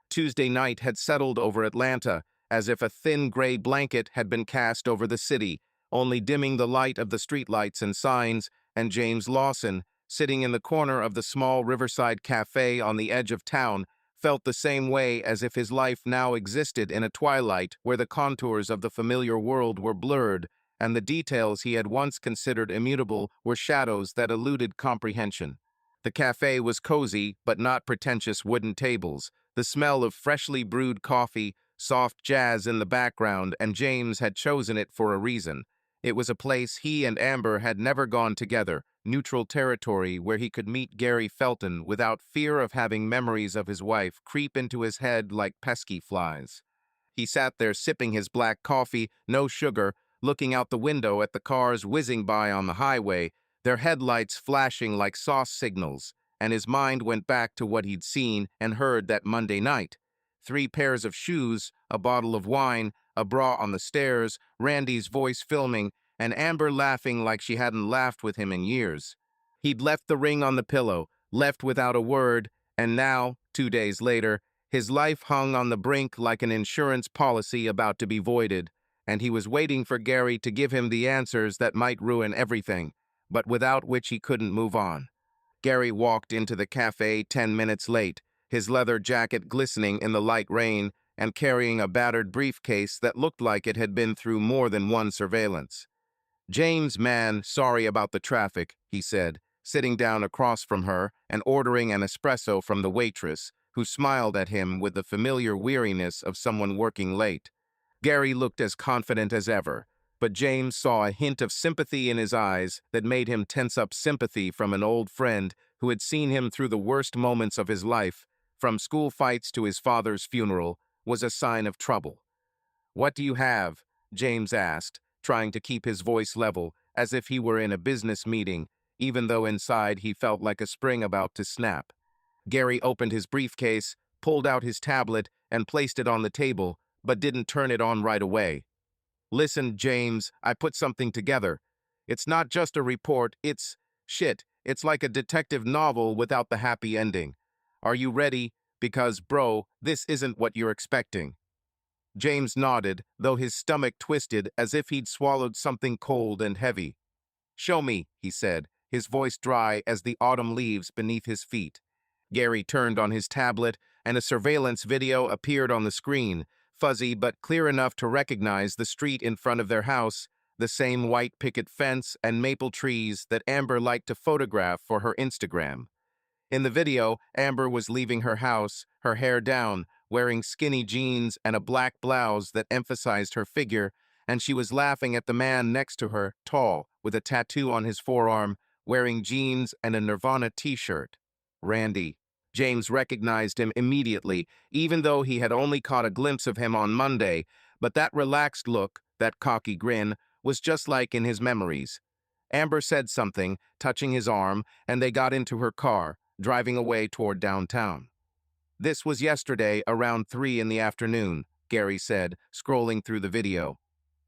Tuesday night had settled over Atlanta, as if a thin gray blanket had been cast over the city, only dimming the light of the streetlights and signs, and James Lawson, sitting in the corner of the small riverside cafe on the edge of town, felt the same way as if his life now existed in a twilight where the contours of the familiar world were blurred, and the details he had once considered immutable were shadows that eluded comprehension. The cafe was cozy, but not pretentious wooden tables, the smell of freshly brewed coffee, soft jazz in the background, and James had chosen it for a reason. It was a place he and Amber had never gone together, neutral territory where he could meet Gary Felton without fear of having memories of his wife creep into his head like pesky flies. He sat there sipping his black coffee, no sugar, looking out the window at the cars whizzing by on the highway, their headlights flashing like sauce signals, and his mind went back to what he'd seen and heard that Monday night. 3 pairs of shoes, a bottle of wine, a bra on the stairs, Randy's voice filming, and Amber laughing like she hadn't laughed with him in years. He'd left the ring on the pillow, left without a word, and now, 2 days later, his life hung on the brink like an insurance policy about to be voided, and he was waiting for Gary to give him the answers that might ruin everything, but without which he couldn't move on. Gary walked into the cafe 10 minutes late, his leather jacket glistening in the light rain and carrying a battered briefcase that looked like it had been through more than one surveillance. "James, man, sorry about the traffic," he said, sitting down across from her and ordering an espresso from the waitress, who smiled at him with the familiar weariness of someone working late. Gary looked as confident as ever, but James saw a hint of sympathy in his eyes that made him tense up. Sympathy from an old friend who had seen him through the worst moments of his life, from school fights to his father's funeral, was a sign of trouble. "What do you have?" James asked, trying to keep his voice level, as if he were in a business meeting, even though inside he felt like a spring about to snap. Gary opened his briefcase, pulled out his tablet, and placed it on the table, but didn't turn it on right away. "Listen, James, I put something together. It's not just a report, it's shit. It's like a detective novel without the happy ending. Are you ready? Because, bro, this isn't what you're expecting." James nodded, though his stomach twisted as if he'd swallowed something cold and heavy. "Show me," he said, his voice dry as the autumn leaves beneath his feet. Gary turned on his tablet, and a surveillance video appeared on the screen, fuzzy but clear enough to recognize the street in front of their house, the same white picket fence and maple trees that Amber liked to photograph for her Instagram. In the video, Amber was leaving her house, her hair down, wearing skinny jeans and a black blouse that emphasized her figure, and she was laughing at the man next to her, tall, with a tattoo on his forearm, wearing jeans and a Nirvana t-shirt. Randy. James recognized him immediately, even though he had only caught a glimpse of him on Monday, but that relaxed look, that cocky grin, was just like in his memories. Amber said something, touching his arm, and they got into her car, driving away toward downtown. "This was yesterday around 3 in the afternoon," Gary said, scrolling through the video.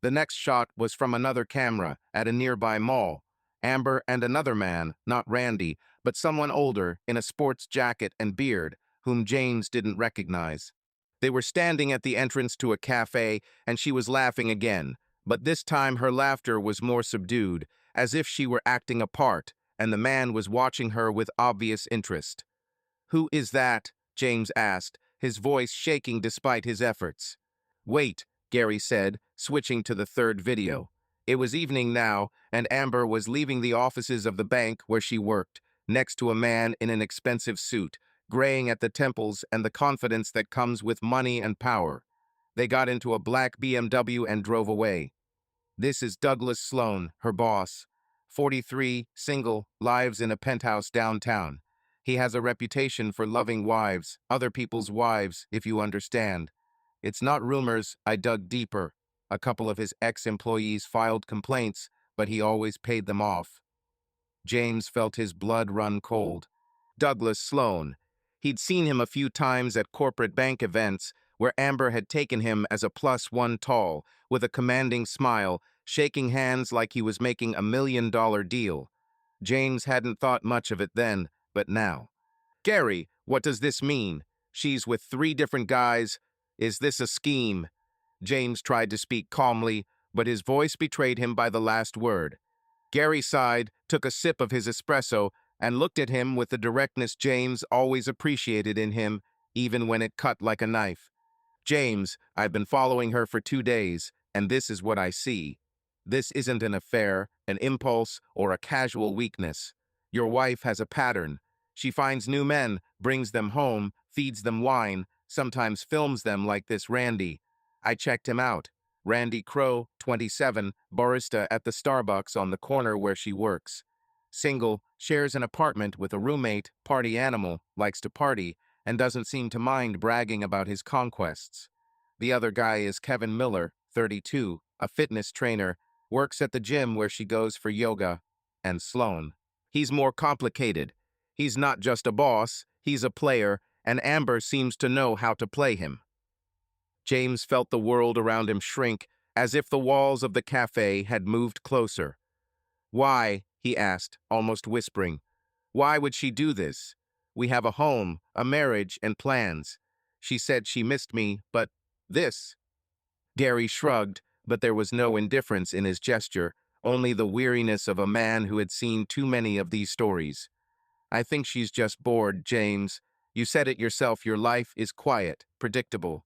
The next shot was from another camera at a nearby mall. Amber and another man, not Randy, but someone older, in a sports jacket and beard, whom James didn't recognize. They were standing at the entrance to a cafe, and she was laughing again, but this time her laughter was more subdued, as if she were acting a part, and the man was watching her with obvious interest. "Who is that?" James asked, his voice shaking despite his efforts. "Wait," Gary said, switching to the third video. It was evening now, and Amber was leaving the offices of the bank where she worked, next to a man in an expensive suit, graying at the temples and the confidence that comes with money and power. They got into a black BMW and drove away. "This is Douglas Sloan, her boss. 43, single, lives in a penthouse downtown. He has a reputation for loving wives, other people's wives, if you understand. It's not rumors, I dug deeper. A couple of his ex-employees filed complaints, but he always paid them off." James felt his blood run cold. Douglas Sloan. He'd seen him a few times at corporate bank events, where Amber had taken him as a +1 tall, with a commanding smile, shaking hands like he was making $1 million deal. James hadn't thought much of it then, but now. "Gary, what does this mean? She's with 3 different guys. Is this a scheme?" James tried to speak calmly, but his voice betrayed him by the last word. Gary sighed, took a sip of his espresso, and looked at him with the directness James always appreciated in him, even when it cut like a knife. "James, I've been following her for 2 days, and this is what I see. This isn't an affair, an impulse, or a casual weakness. Your wife has a pattern. She finds new men, brings them home, feeds them wine, sometimes films them like this Randy. I checked him out. Randy Crow, 27, barista at the Starbucks on the corner where she works. Single, shares an apartment with a roommate, party animal, likes to party, and doesn't seem to mind bragging about his conquests. The other guy is Kevin Miller, 32, a fitness trainer, works at the gym where she goes for yoga. And Sloan. He's more complicated. He's not just a boss, he's a player, and Amber seems to know how to play him. James felt the world around him shrink, as if the walls of the cafe had moved closer. Why? He asked, almost whispering. Why would she do this? We have a home, a marriage, and plans. She said she missed me, but this? Gary shrugged, but there was no indifference in his gesture, only the weariness of a man who had seen too many of these stories. I think she's just bored, James. You said it yourself, your life is quiet, predictable.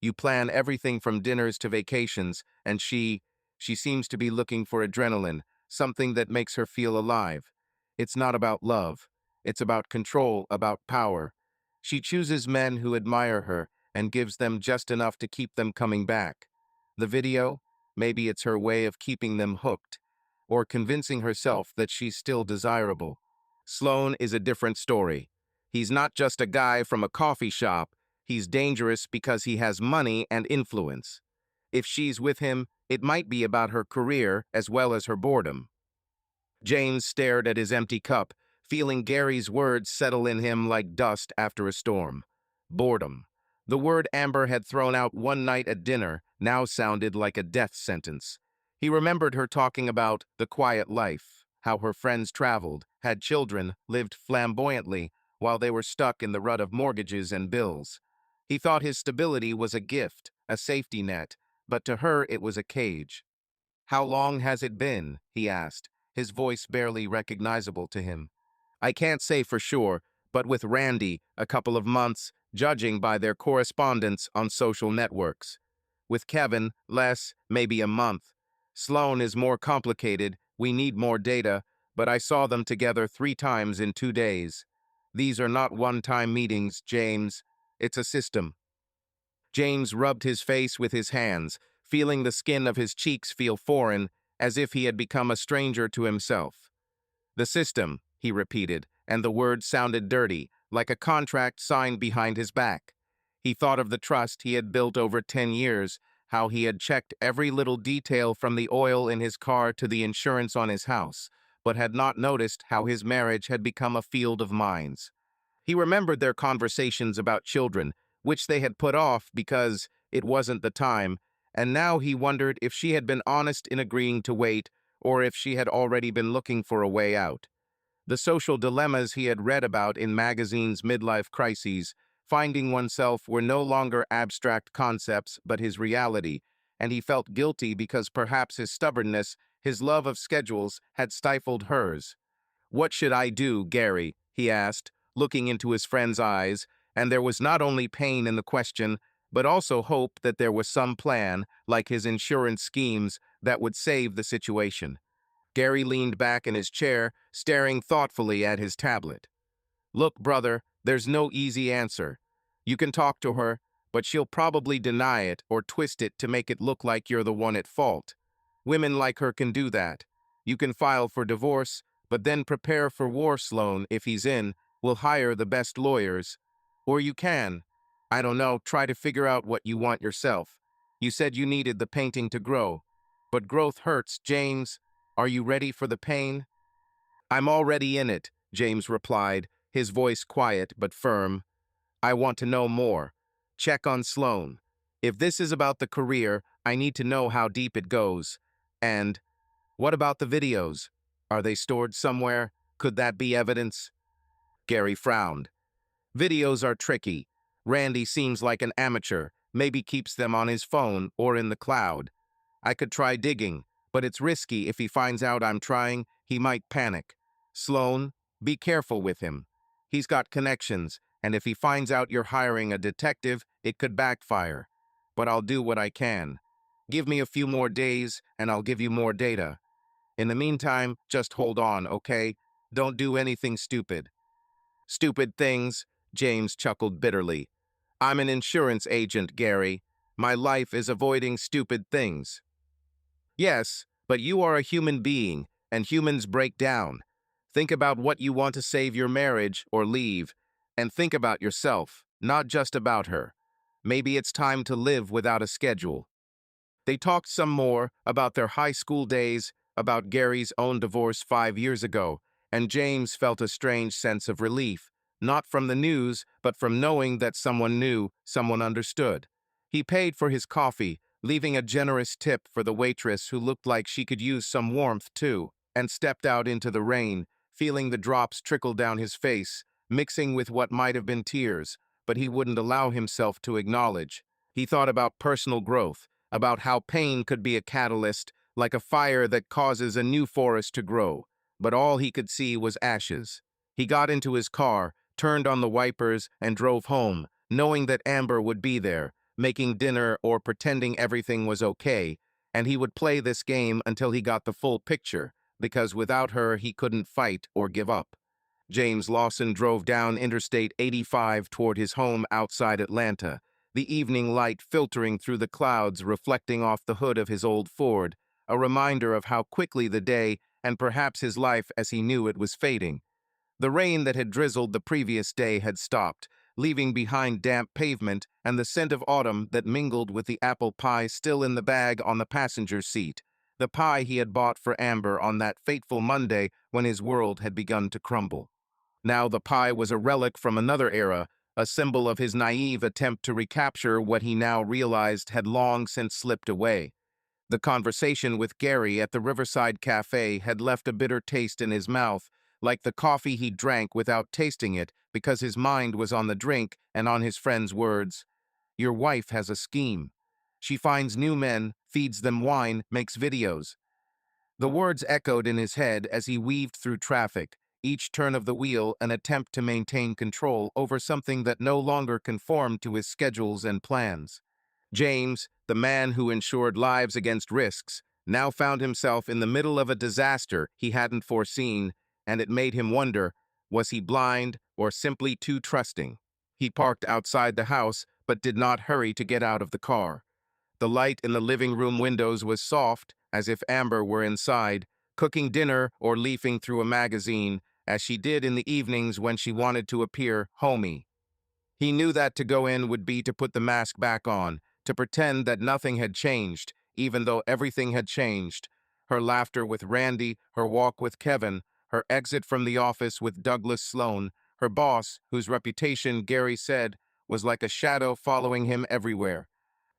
You plan everything from dinners to vacations, and she seems to be looking for adrenaline, something that makes her feel alive. It's not about love. It's about control, about power. She chooses men who admire her and gives them just enough to keep them coming back. The video? Maybe it's her way of keeping them hooked, or convincing herself that she's still desirable. Sloan is a different story. He's not just a guy from a coffee shop. He's dangerous because he has money and influence. If she's with him, it might be about her career as well as her boredom. James stared at his empty cup, feeling Gary's words settle in him like dust after a storm. Boredom. The word Amber had thrown out one night at dinner now sounded like a death sentence. He remembered her talking about the quiet life, how her friends traveled, had children, lived flamboyantly, while they were stuck in the rut of mortgages and bills. He thought his stability was a gift, a safety net, but to her it was a cage. How long has it been? He asked, his voice barely recognizable to him. I can't say for sure, but with Randy, a couple of months, judging by their correspondence on social networks. With Kevin, less, maybe a month. Sloan is more complicated, we need more data, but I saw them together 3 times in 2 days. These are not one-time meetings, James. It's a system. James rubbed his face with his hands, feeling the skin of his cheeks feel foreign, as if he had become a stranger to himself. The system, he repeated, and the word sounded dirty, like a contract signed behind his back. He thought of the trust he had built over 10 years, how he had checked every little detail from the oil in his car to the insurance on his house, but had not noticed how his marriage had become a field of mines. He remembered their conversations about children, which they had put off because it wasn't the time, and now he wondered if she had been honest in agreeing to wait, or if she had already been looking for a way out. The social dilemmas he had read about in magazines' midlife crises, finding oneself, were no longer abstract concepts but his reality, and he felt guilty because perhaps his stubbornness, his love of schedules, had stifled hers. What should I do, Gary? He asked, looking into his friend's eyes, and there was not only pain in the question, but also hope that there was some plan, like his insurance schemes, that would save the situation. Gary leaned back in his chair, staring thoughtfully at his tablet. Look, brother, there's no easy answer. You can talk to her, but she'll probably deny it or twist it to make it look like you're the one at fault. Women like her can do that. You can file for divorce, but then prepare for war. Sloan, if he's in, will hire the best lawyers. Or you can, I don't know, try to figure out what you want yourself. You said you needed the painting to grow. But growth hurts, James. Are you ready for the pain? I'm already in it, James replied, his voice quiet but firm. I want to know more. Check on Sloan. If this is about the career, I need to know how deep it goes. And what about the videos? Are they stored somewhere? Could that be evidence? Gary frowned. Videos are tricky. Randy seems like an amateur, maybe keeps them on his phone or in the cloud. I could try digging, but it's risky. If he finds out I'm trying, he might panic. Sloan, be careful with him. He's got connections, and if he finds out you're hiring a detective, it could backfire. But I'll do what I can. Give me a few more days, and I'll give you more data. In the meantime, just hold on, okay? Don't do anything stupid. Stupid things, James chuckled bitterly. I'm an insurance agent, Gary. My life is avoiding stupid things. Yes, but you are a human being, and humans break down. Think about what you want to save your marriage or leave, and think about yourself, not just about her. Maybe it's time to live without a schedule. They talked some more about their high school days, about Gary's own divorce 5 years ago, and James felt a strange sense of relief, not from the news, but from knowing that someone knew, someone understood. He paid for his coffee, leaving a generous tip for the waitress who looked like she could use some warmth too, and stepped out into the rain, feeling the drops trickle down his face, mixing with what might have been tears, but he wouldn't allow himself to acknowledge. He thought about personal growth, about how pain could be a catalyst, like a fire that causes a new forest to grow, but all he could see was ashes. He got into his car, turned on the wipers, and drove home, knowing that Amber would be there, making dinner or pretending everything was okay, and he would play this game until he got the full picture, because without her he couldn't fight or give up. James Lawson drove down Interstate 85 toward his home outside Atlanta, the evening light filtering through the clouds reflecting off the hood of his old Ford, a reminder of how quickly the day, and perhaps his life as he knew it, was fading. The rain that had drizzled the previous day had stopped, leaving behind damp pavement and the scent of autumn that mingled with the apple pie still in the bag on the passenger seat, the pie he had bought for Amber on that fateful Monday when his world had begun to crumble. Now the pie was a relic from another era, a symbol of his naive attempt to recapture what he now realized had long since slipped away. The conversation with Gary at the Riverside Cafe had left a bitter taste in his mouth, like the coffee he drank without tasting it because his mind was on the drink and on his friend's words. Your wife has a scheme. She finds new men, feeds them wine, makes videos. The words echoed in his head as he weaved through traffic, each turn of the wheel an attempt to maintain control over something that no longer conformed to his schedules and plans. James, the man who insured lives against risks, now found himself in the middle of a disaster he hadn't foreseen, and it made him wonder, was he blind or simply too trusting? He parked outside the house, but did not hurry to get out of the car. The light in the living room windows was soft, as if Amber were inside, cooking dinner or leafing through a magazine, as she did in the evenings when she wanted to appear homey. He knew that to go in would be to put the mask back on, to pretend that nothing had changed, even though everything had changed. Her laughter with Randy, her walk with Kevin, her exit from the office with Douglas Sloan, her boss, whose reputation, Gary said, was like a shadow following him everywhere.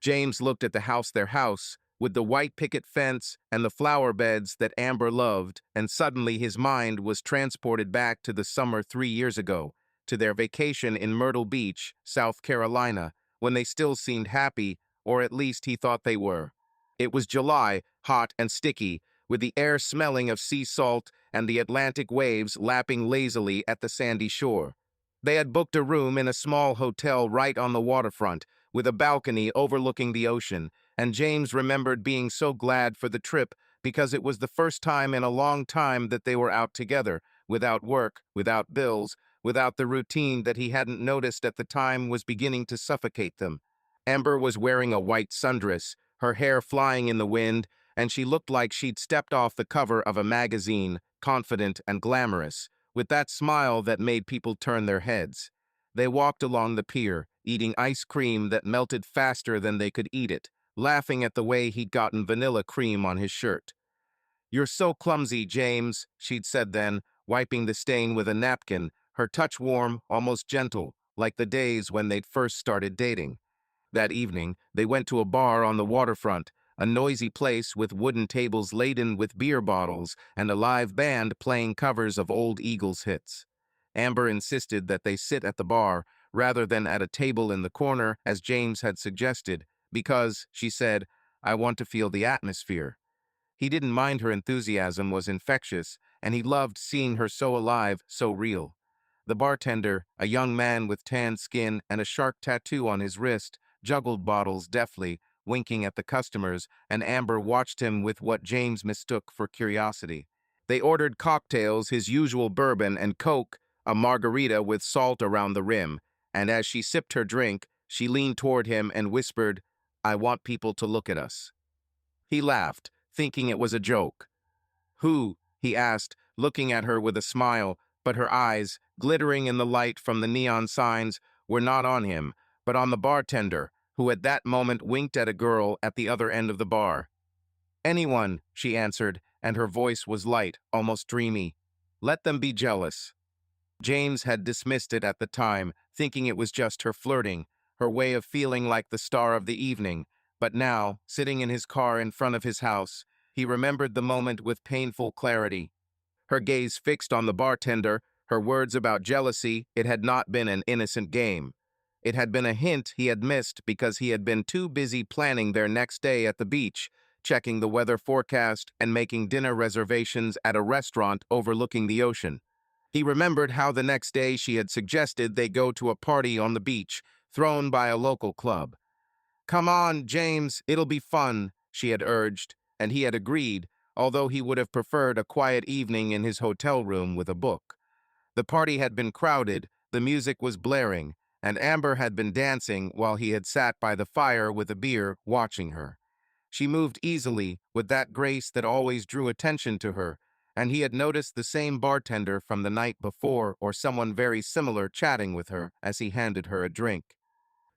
James looked at the house, their house, with the white picket fence and the flower beds that Amber loved, and suddenly his mind was transported back to the summer 3 years ago, to their vacation in Myrtle Beach, South Carolina, when they still seemed happy, or at least he thought they were. It was July, hot and sticky, with the air smelling of sea salt and the Atlantic waves lapping lazily at the sandy shore. They had booked a room in a small hotel right on the waterfront, with a balcony overlooking the ocean, and James remembered being so glad for the trip because it was the first time in a long time that they were out together, without work, without bills, without the routine that he hadn't noticed at the time was beginning to suffocate them. Amber was wearing a white sundress, her hair flying in the wind, and she looked like she'd stepped off the cover of a magazine, confident and glamorous, with that smile that made people turn their heads. They walked along the pier, eating ice cream that melted faster than they could eat it, laughing at the way he'd gotten vanilla cream on his shirt. "You're so clumsy, James," she'd said then, wiping the stain with a napkin, her touch warm, almost gentle, like the days when they'd first started dating. That evening, they went to a bar on the waterfront, a noisy place with wooden tables laden with beer bottles and a live band playing covers of old Eagles hits. Amber insisted that they sit at the bar rather than at a table in the corner, as James had suggested, because, she said, I want to feel the atmosphere. He didn't mind her enthusiasm was infectious, and he loved seeing her so alive, so real. The bartender, a young man with tanned skin and a shark tattoo on his wrist, juggled bottles deftly, winking at the customers, and Amber watched him with what James mistook for curiosity. They ordered cocktails, his usual bourbon and Coke, a margarita with salt around the rim, and as she sipped her drink, she leaned toward him and whispered, I want people to look at us. He laughed, thinking it was a joke. Who? He asked, looking at her with a smile, but her eyes, glittering in the light from the neon signs, were not on him, but on the bartender, who at that moment winked at a girl at the other end of the bar. "Anyone," she answered, and her voice was light, almost dreamy. "Let them be jealous." James had dismissed it at the time, thinking it was just her flirting, her way of feeling like the star of the evening. But now, sitting in his car in front of his house, he remembered the moment with painful clarity. Her gaze fixed on the bartender, her words about jealousy, it had not been an innocent game. It had been a hint he had missed because he had been too busy planning their next day at the beach, checking the weather forecast and making dinner reservations at a restaurant overlooking the ocean. He remembered how the next day she had suggested they go to a party on the beach, thrown by a local club. "Come on, James, it'll be fun," she had urged, and he had agreed, although he would have preferred a quiet evening in his hotel room with a book. The party had been crowded, the music was blaring, and Amber had been dancing while he had sat by the fire with a beer, watching her. She moved easily, with that grace that always drew attention to her, and he had noticed the same bartender from the night before or someone very similar chatting with her as he handed her a drink.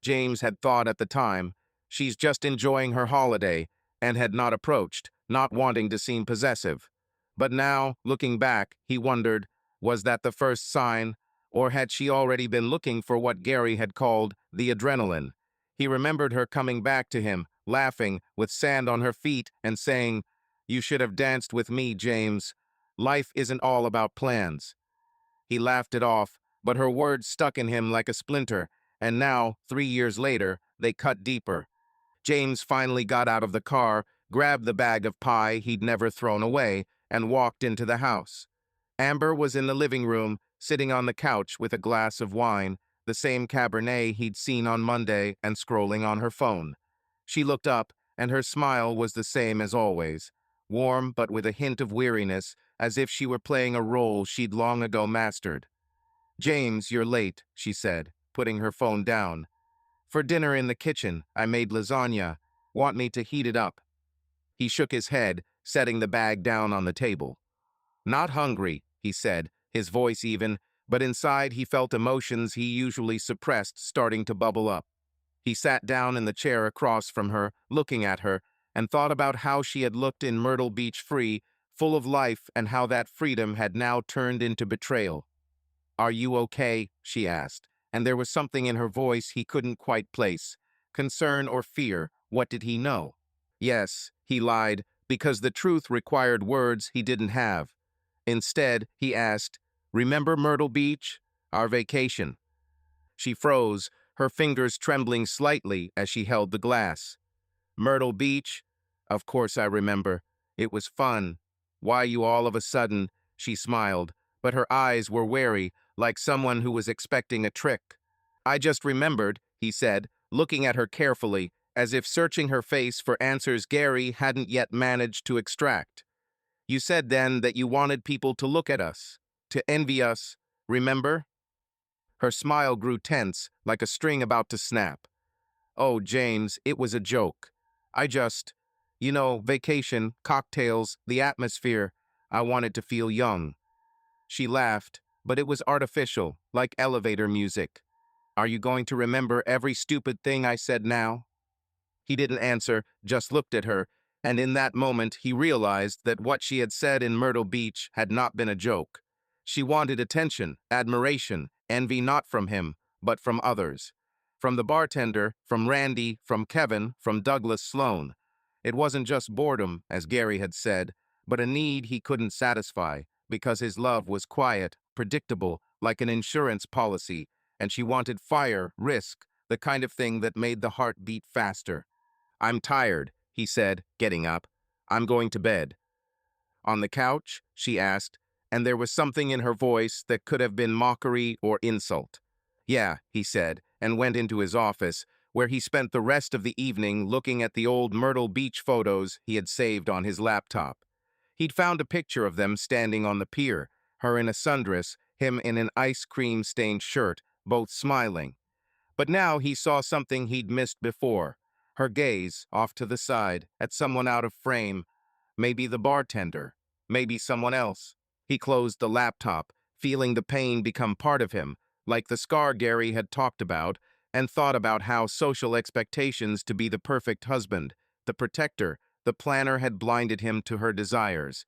James had thought at the time, she's just enjoying her holiday, and had not approached, not wanting to seem possessive. But now, looking back, he wondered, was that the first sign, or had she already been looking for what Gary had called the adrenaline? He remembered her coming back to him, laughing, with sand on her feet, and saying, "You should have danced with me, James. Life isn't all about plans." He laughed it off, but her words stuck in him like a splinter, and now, 3 years later, they cut deeper. James finally got out of the car, grabbed the bag of pie he'd never thrown away, and walked into the house. Amber was in the living room, sitting on the couch with a glass of wine, the same Cabernet he'd seen on Monday, and scrolling on her phone. She looked up, and her smile was the same as always, warm but with a hint of weariness, as if she were playing a role she'd long ago mastered. "James, you're late," she said, putting her phone down. "For dinner in the kitchen, I made lasagna. Want me to heat it up?" He shook his head, setting the bag down on the table. "Not hungry," he said, his voice even, but inside he felt emotions he usually suppressed starting to bubble up. He sat down in the chair across from her, looking at her, and thought about how she had looked in Myrtle Beach free, full of life, and how that freedom had now turned into betrayal. "Are you okay?" she asked, and there was something in her voice he couldn't quite place. Concern or fear, what did he know? "Yes," he lied, because the truth required words he didn't have. Instead, he asked, "Remember Myrtle Beach? Our vacation?" She froze, her fingers trembling slightly as she held the glass. "Myrtle Beach? Of course I remember. It was fun. Why you all of a sudden?" She smiled, but her eyes were wary, like someone who was expecting a trick. "I just remembered," he said, looking at her carefully, as if searching her face for answers Gary hadn't yet managed to extract. "You said then that you wanted people to look at us, to envy us, remember?" Her smile grew tense, like a string about to snap. "Oh, James, it was a joke. I just, vacation, cocktails, the atmosphere. I wanted to feel young." She laughed, but it was artificial, like elevator music. "Are you going to remember every stupid thing I said now?" He didn't answer, just looked at her, and in that moment he realized that what she had said in Myrtle Beach had not been a joke. She wanted attention, admiration, envy not from him, but from others. From the bartender, from Randy, from Kevin, from Douglas Sloan. It wasn't just boredom, as Gary had said, but a need he couldn't satisfy, because his love was quiet, predictable, like an insurance policy, and she wanted fire, risk, the kind of thing that made the heart beat faster. "I'm tired," he said, getting up. "I'm going to bed." "On the couch?" she asked, and there was something in her voice that could have been mockery or insult. "Yeah," he said, and went into his office, where he spent the rest of the evening looking at the old Myrtle Beach photos he had saved on his laptop. He'd found a picture of them standing on the pier, her in a sundress, him in an ice cream-stained shirt, both smiling. But now he saw something he'd missed before. Her gaze, off to the side, at someone out of frame. Maybe the bartender. Maybe someone else. He closed the laptop, feeling the pain become part of him, like the scar Gary had talked about, and thought about how social expectations to be the perfect husband, the protector, the planner had blinded him to her desires.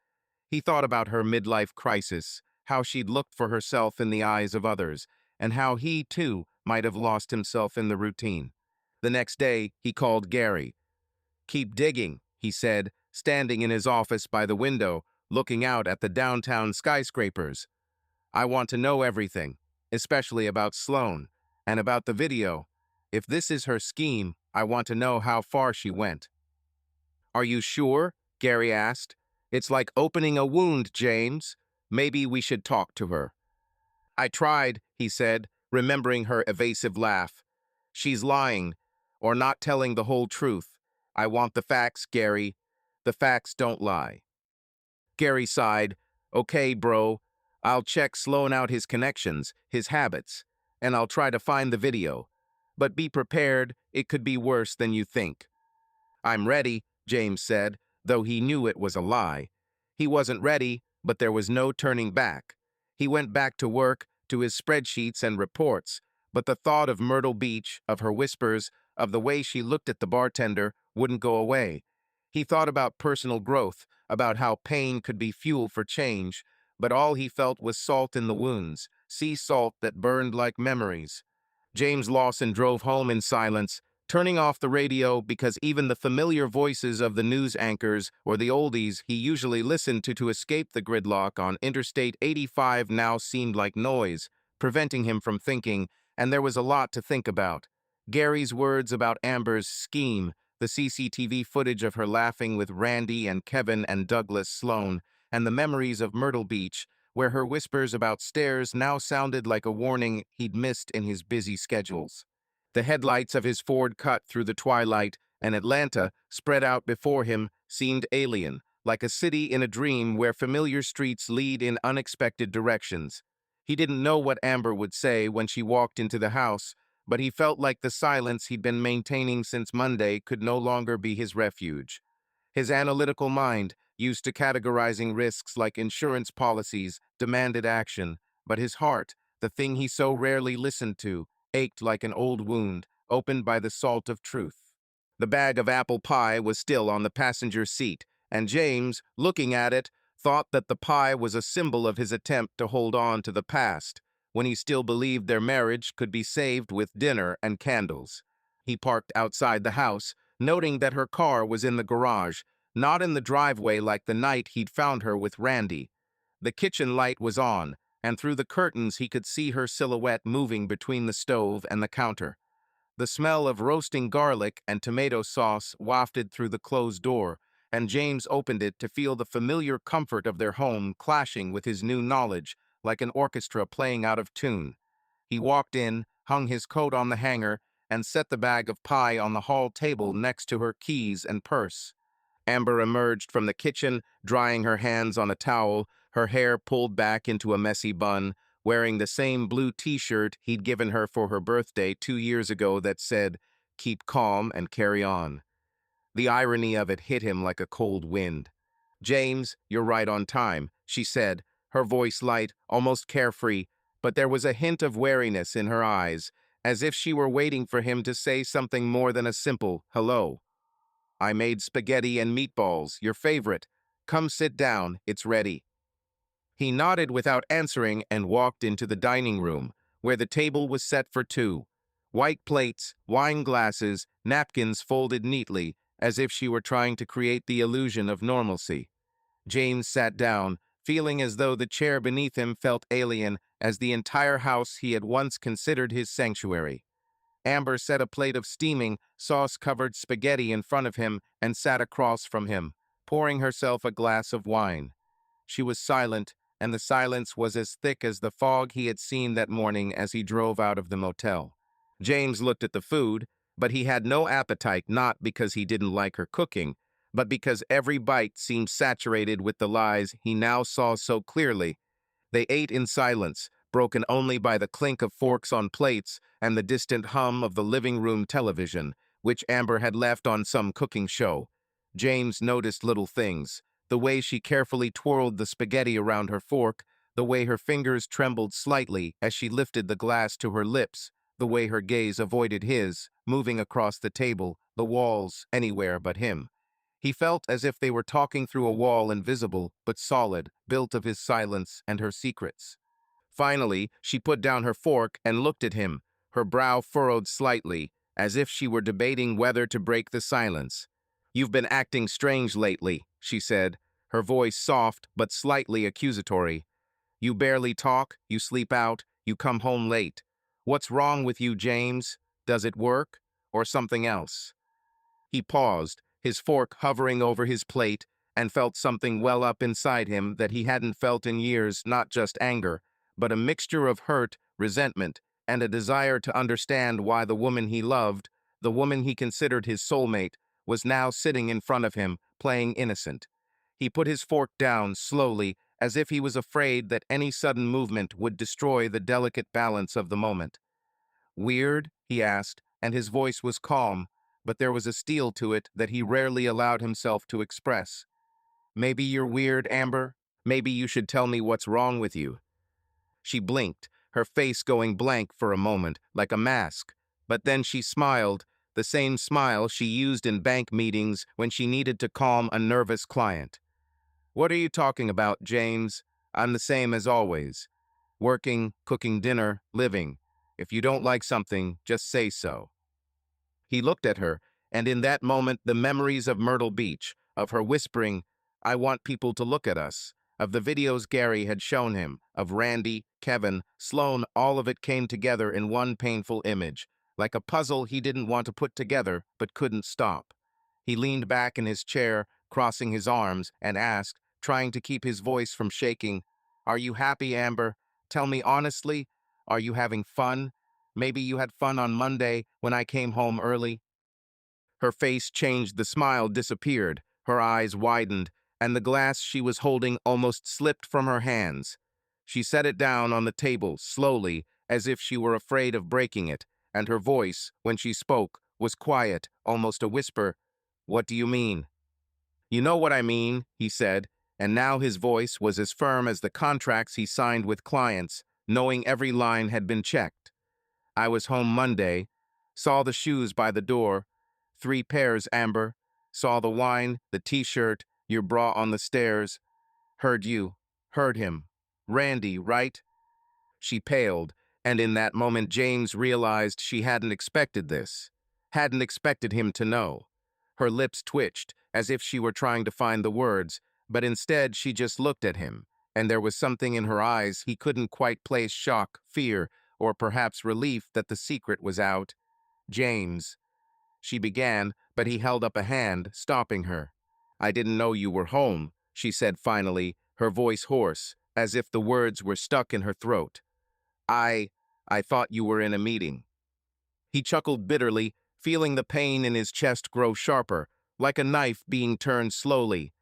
He thought about her midlife crisis, how she'd looked for herself in the eyes of others, and how he, too, might have lost himself in the routine. The next day, he called Gary. "Keep digging," he said, standing in his office by the window, looking out at the downtown skyscrapers. "I want to know everything, especially about Sloane, and about the video. If this is her scheme, I want to know how far she went." "Are you sure?" Gary asked. "It's like opening a wound, James. Maybe we should talk to her." "I tried," he said, remembering her evasive laugh. "She's lying, or not telling the whole truth. I want the facts, Gary. The facts don't lie." Gary sighed. "Okay, bro. I'll check Sloan out his connections, his habits, and I'll try to find the video. But be prepared, it could be worse than you think." "I'm ready," James said, though he knew it was a lie. He wasn't ready, but there was no turning back. He went back to work, to his spreadsheets and reports, but the thought of Myrtle Beach, of her whispers, of the way she looked at the bartender, wouldn't go away. He thought about personal growth, about how pain could be fuel for change, but all he felt was salt in the wounds, sea salt that burned like memories. James Lawson drove home in silence, turning off the radio because even the familiar voices of the news anchors or the oldies he usually listened to escape the gridlock on Interstate 85 now seemed like noise, preventing him from thinking, and there was a lot to think about. Gary's words about Amber's scheme, the CCTV footage of her laughing with Randy and Kevin and Douglas Sloan, and the memories of Myrtle Beach, where her whispers about stairs now sounded like a warning he'd missed in his busy schedules. The headlights of his Ford cut through the twilight, and Atlanta, spread out before him, seemed alien, like a city in a dream where familiar streets lead in unexpected directions. He didn't know what Amber would say when she walked into the house, but he felt like the silence he'd been maintaining since Monday could no longer be his refuge. His analytical mind, used to categorizing risks like insurance policies, demanded action, but his heart, the thing he so rarely listened to, ached like an old wound, opened by the salt of truth. The bag of apple pie was still on the passenger seat, and James, looking at it, thought that the pie was a symbol of his attempt to hold on to the past, when he still believed their marriage could be saved with dinner and candles. He parked outside the house, noting that her car was in the garage, not in the driveway like the night he'd found her with Randy. The kitchen light was on, and through the curtains he could see her silhouette moving between the stove and the counter. The smell of roasting garlic and tomato sauce wafted through the closed door, and James opened it to feel the familiar comfort of their home clashing with his new knowledge, like an orchestra playing out of tune. He walked in, hung his coat on the hanger, and set the bag of pie on the hall table next to her keys and purse. Amber emerged from the kitchen, drying her hands on a towel, her hair pulled back into a messy bun, wearing the same blue t-shirt he'd given her for her birthday 2 years ago that said, "Keep calm and carry on." The irony of it hit him like a cold wind. "James, you're right on time," she said, her voice light, almost carefree, but there was a hint of wariness in her eyes, as if she were waiting for him to say something more than a simple hello. "I made spaghetti and meatballs, your favorite. Come sit down, it's ready." He nodded without answering and walked into the dining room, where the table was set for two. White plates, wine glasses, napkins folded neatly, as if she were trying to create the illusion of normalcy. James sat down, feeling as though the chair beneath him felt alien, as the entire house he had once considered his sanctuary. Amber set a plate of steaming, sauce-covered spaghetti in front of him and sat across from him, pouring herself a glass of wine. She was silent, and the silence was as thick as the fog he had seen that morning as he drove out of the motel. James looked at the food, but he had no appetite, not because he didn't like her cooking, but because every bite seemed saturated with the lies he now saw so clearly. They ate in silence, broken only by the clink of forks on plates and the distant hum of the living room television, which Amber had left on some cooking show. James noticed little things: the way she carefully twirled the spaghetti around her fork, the way her fingers trembled slightly as she lifted the glass to her lips, the way her gaze avoided his, moving across the table, the walls, anywhere but him. He felt as if they were talking through a wall invisible but solid, built of his silence and her secrets. Finally, she put down her fork and looked at him, her brow furrowed slightly, as if she were debating whether to break the silence. "You've been acting strange lately," she said, her voice soft but slightly accusatory. "You barely talk, you sleep out, you come home late. What's wrong with you, James? Does it work? Or something else?" He paused, his fork hovering over his plate, and felt something well up inside him that he hadn't felt in years, not just anger, but a mixture of hurt, resentment, and a desire to understand why the woman he loved, the woman he considered his soulmate, was now sitting in front of him, playing innocent. He put his fork down slowly, as if he was afraid that any sudden movement would destroy the delicate balance of the moment. "Weird?" he asked, and his voice was calm, but there was a steel to it that he rarely allowed himself to express. "Maybe you're weird, Amber? Maybe you should tell me what's wrong with you." She blinked, her face going blank for a moment, like a mask. But then she smiled, the same smile she used in bank meetings when she needed to calm a nervous client. "What are you talking about, James? I'm the same as always. Working, cooking dinner, living. If you don't like something, just say so." He looked at her, and in that moment the memories of Myrtle Beach, of her whispering, "I want people to look at us," of the videos Gary had shown him, of Randy, Kevin, Sloan, all of it came together in one painful image, like a puzzle he didn't want to put together but couldn't stop. He leaned back in his chair, crossing his arms, and asked, trying to keep his voice from shaking, "Are you happy, Amber? Tell me honestly, are you having fun? Maybe you had fun on Monday when I came home early." Her face changed, the smile disappeared, her eyes widened, and the glass she was holding almost slipped from her hands. She set it down on the table, slowly, as if she were afraid of breaking it, and her voice, when she spoke, was quiet, almost a whisper. "What do you mean?" "You know what I mean," he said, and now his voice was as firm as the contracts he signed with clients, knowing every line had been checked. "I was home Monday, saw the shoes by the door, 3 pairs, Amber, saw the wine, the t-shirt, your bra on the stairs, heard him. Randy, right?" She paled, and in that moment James realized she hadn't expected this, hadn't expected him to know. Her lips twitched, as if she were trying to find the words, but instead she just looked at him, and there was something in her eyes he couldn't quite place: shock, fear, or perhaps relief that the secret was out. "James," she began, but he held up a hand, stopping her. "I didn't know you were home," she said finally, her voice hoarse, as if the words were stuck in her throat. I, I thought you were in a meeting." He chuckled bitterly, feeling the pain in his chest grow sharper, like a knife being turned slowly.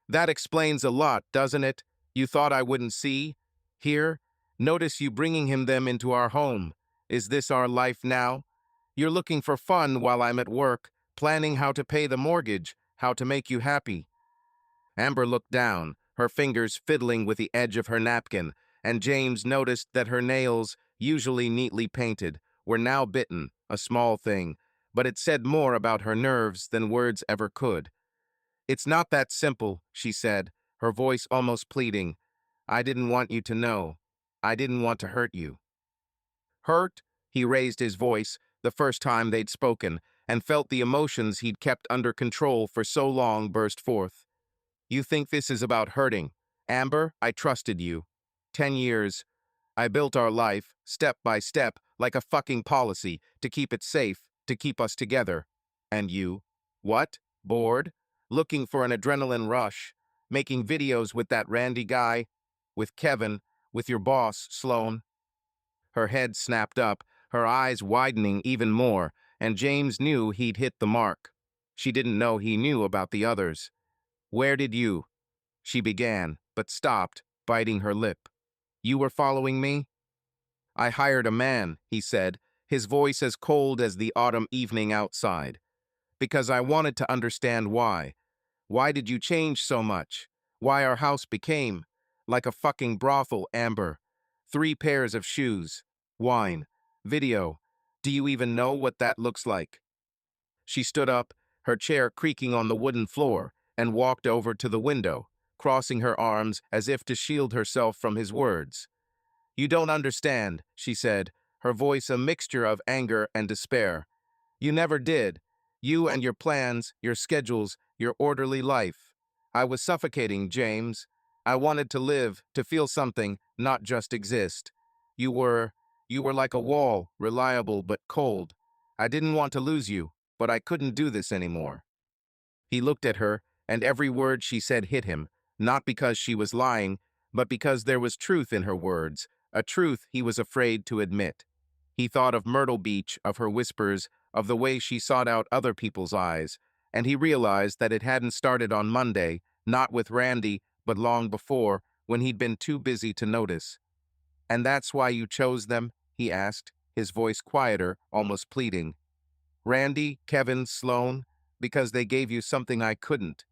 "That explains a lot, doesn't it? You thought I wouldn't see? Here? Notice you bringing them into our home. Is this our life now? You're looking for fun while I'm at work, planning how to pay the mortgage, how to make you happy." Amber looked down, her fingers fiddling with the edge of her napkin, and James noticed that her nails, usually neatly painted, were now bitten, a small thing, but it said more about her nerves than words ever could. "It's not that simple," she said, her voice almost pleading. "I didn't want you to know. I didn't want to hurt you." "Hurt?" He raised his voice, the first time they'd spoken, and felt the emotions he'd kept under control for so long burst forth. "You think this is about hurting? Amber, I trusted you. 10 years. I built our life, step by step, like a fucking policy, to keep it safe, to keep us together. And you? What? Bored? Looking for an adrenaline rush? Making videos with that Randy guy? With Kevin? With your boss, Sloan?" Her head snapped up, her eyes widening even more, and James knew he'd hit the mark. She didn't know he knew about the others. "Where did you?" she began, but stopped, biting her lip. "You were following me?" "I hired a man," he said, his voice as cold as the autumn evening outside. "Because I wanted to understand why. Why did you change so much? Why our house became like a fucking brothel, Amber. 3 pairs of shoes, wine, video. Do you even know what that looks like? She stood up, her chair creaking on the wooden floor, and walked over to the window, crossing her arms as if to shield herself from his words. You don't understand, she said, her voice a mixture of anger and despair. You never did. You and your plans, your schedules, your orderly life. I was suffocating, James. I wanted to live, to feel something, not just exist. You were, you were like a wall, reliable but cold. I didn't want to lose you, but I couldn't do this anymore. He looked at her, and every word she said hit him, not because she was lying, but because there was truth in her words, a truth he was afraid to admit. He thought of Myrtle Beach, of her whispers, of the way she sought out other people's eyes, and he realized that it hadn't started on Monday, not with Randy, but long before, when he'd been too busy to notice. And that's why you chose them? He asked, his voice quieter, almost pleading. Randy, Kevin, Sloane, because they gave you something I couldn't.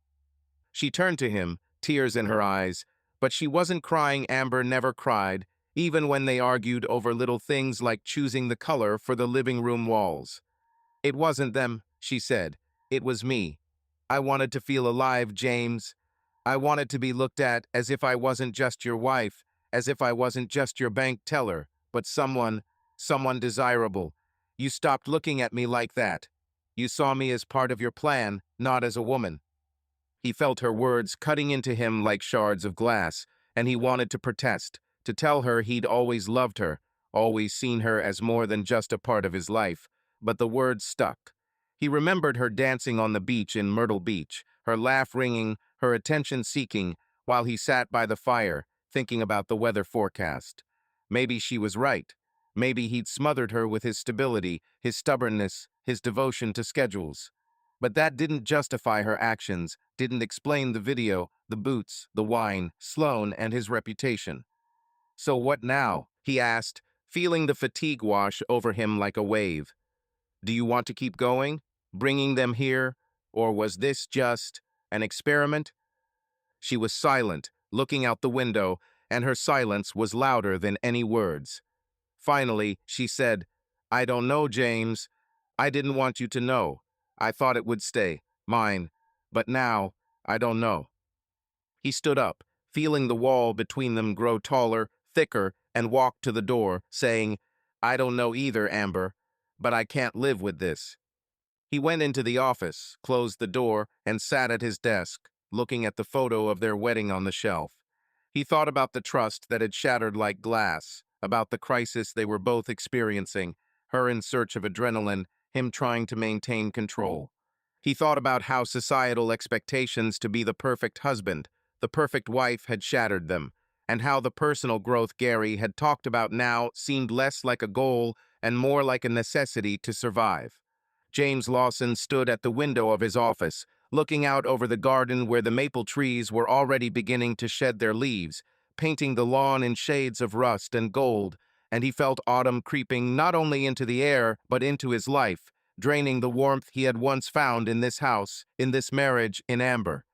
She turned to him, tears in her eyes, but she wasn't crying. Amber never cried, even when they argued over little things like choosing the color for the living room walls. It wasn't them, she said. It was me. I wanted to feel alive, James. I wanted to be looked at as if I wasn't just your wife, as if I wasn't just your bank teller, but someone desirable. You stopped looking at me like that. You saw me as part of your plan, not as a woman. He felt her words cutting into him like shards of glass, and he wanted to protest, to tell her he'd always loved her, always seen her as more than just a part of his life, but the words stuck. He remembered her dancing on the beach in Myrtle Beach, her laugh ringing, her attention seeking, while he sat by the fire, thinking about the weather forecast. Maybe she was right. Maybe he'd smothered her with his stability, his stubbornness, his devotion to schedules. But that didn't justify her actions, didn't explain the video, the boots, the wine, Sloane, and his reputation. So what now? He asked, feeling the fatigue wash over him like a wave. Do you want to keep going? Bringing them here? Or was this just an experiment? She was silent, looking out the window, and her silence was louder than any words. Finally, she said, I don't know, James. I didn't want you to know. I thought it would stay, mine. But now, I don't know. He stood up, feeling the wall between them grow taller, thicker, and walked to the door, saying, I don't know either, Amber, but I can't live with this. He went into the office, closed the door, and sat at his desk, looking at the photo of their wedding on the shelf. He thought about the trust that had shattered like glass, about the crisis they were both experiencing, her in search of adrenaline, him trying to maintain control. He thought about how societal expectations to be the perfect husband, the perfect wife had shattered them, and how the personal growth Gary had talked about now seemed less like a goal and more like a necessity to survive. James Lawson stood at the window of his office, looking out over the garden where the maple trees were already beginning to shed their leaves, painting the lawn in shades of rust and gold, and he felt autumn creeping not only into the air but into his life, draining the warmth he had once found in this house, in this marriage, in Amber.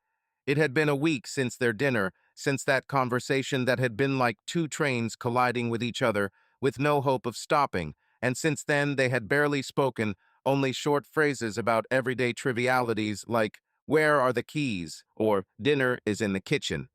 It had been a week since their dinner, since that conversation that had been like two trains colliding with each other, with no hope of stopping, and since then they had barely spoken, only short phrases about everyday trivialities like, where are the keys, or dinner is in the kitchen.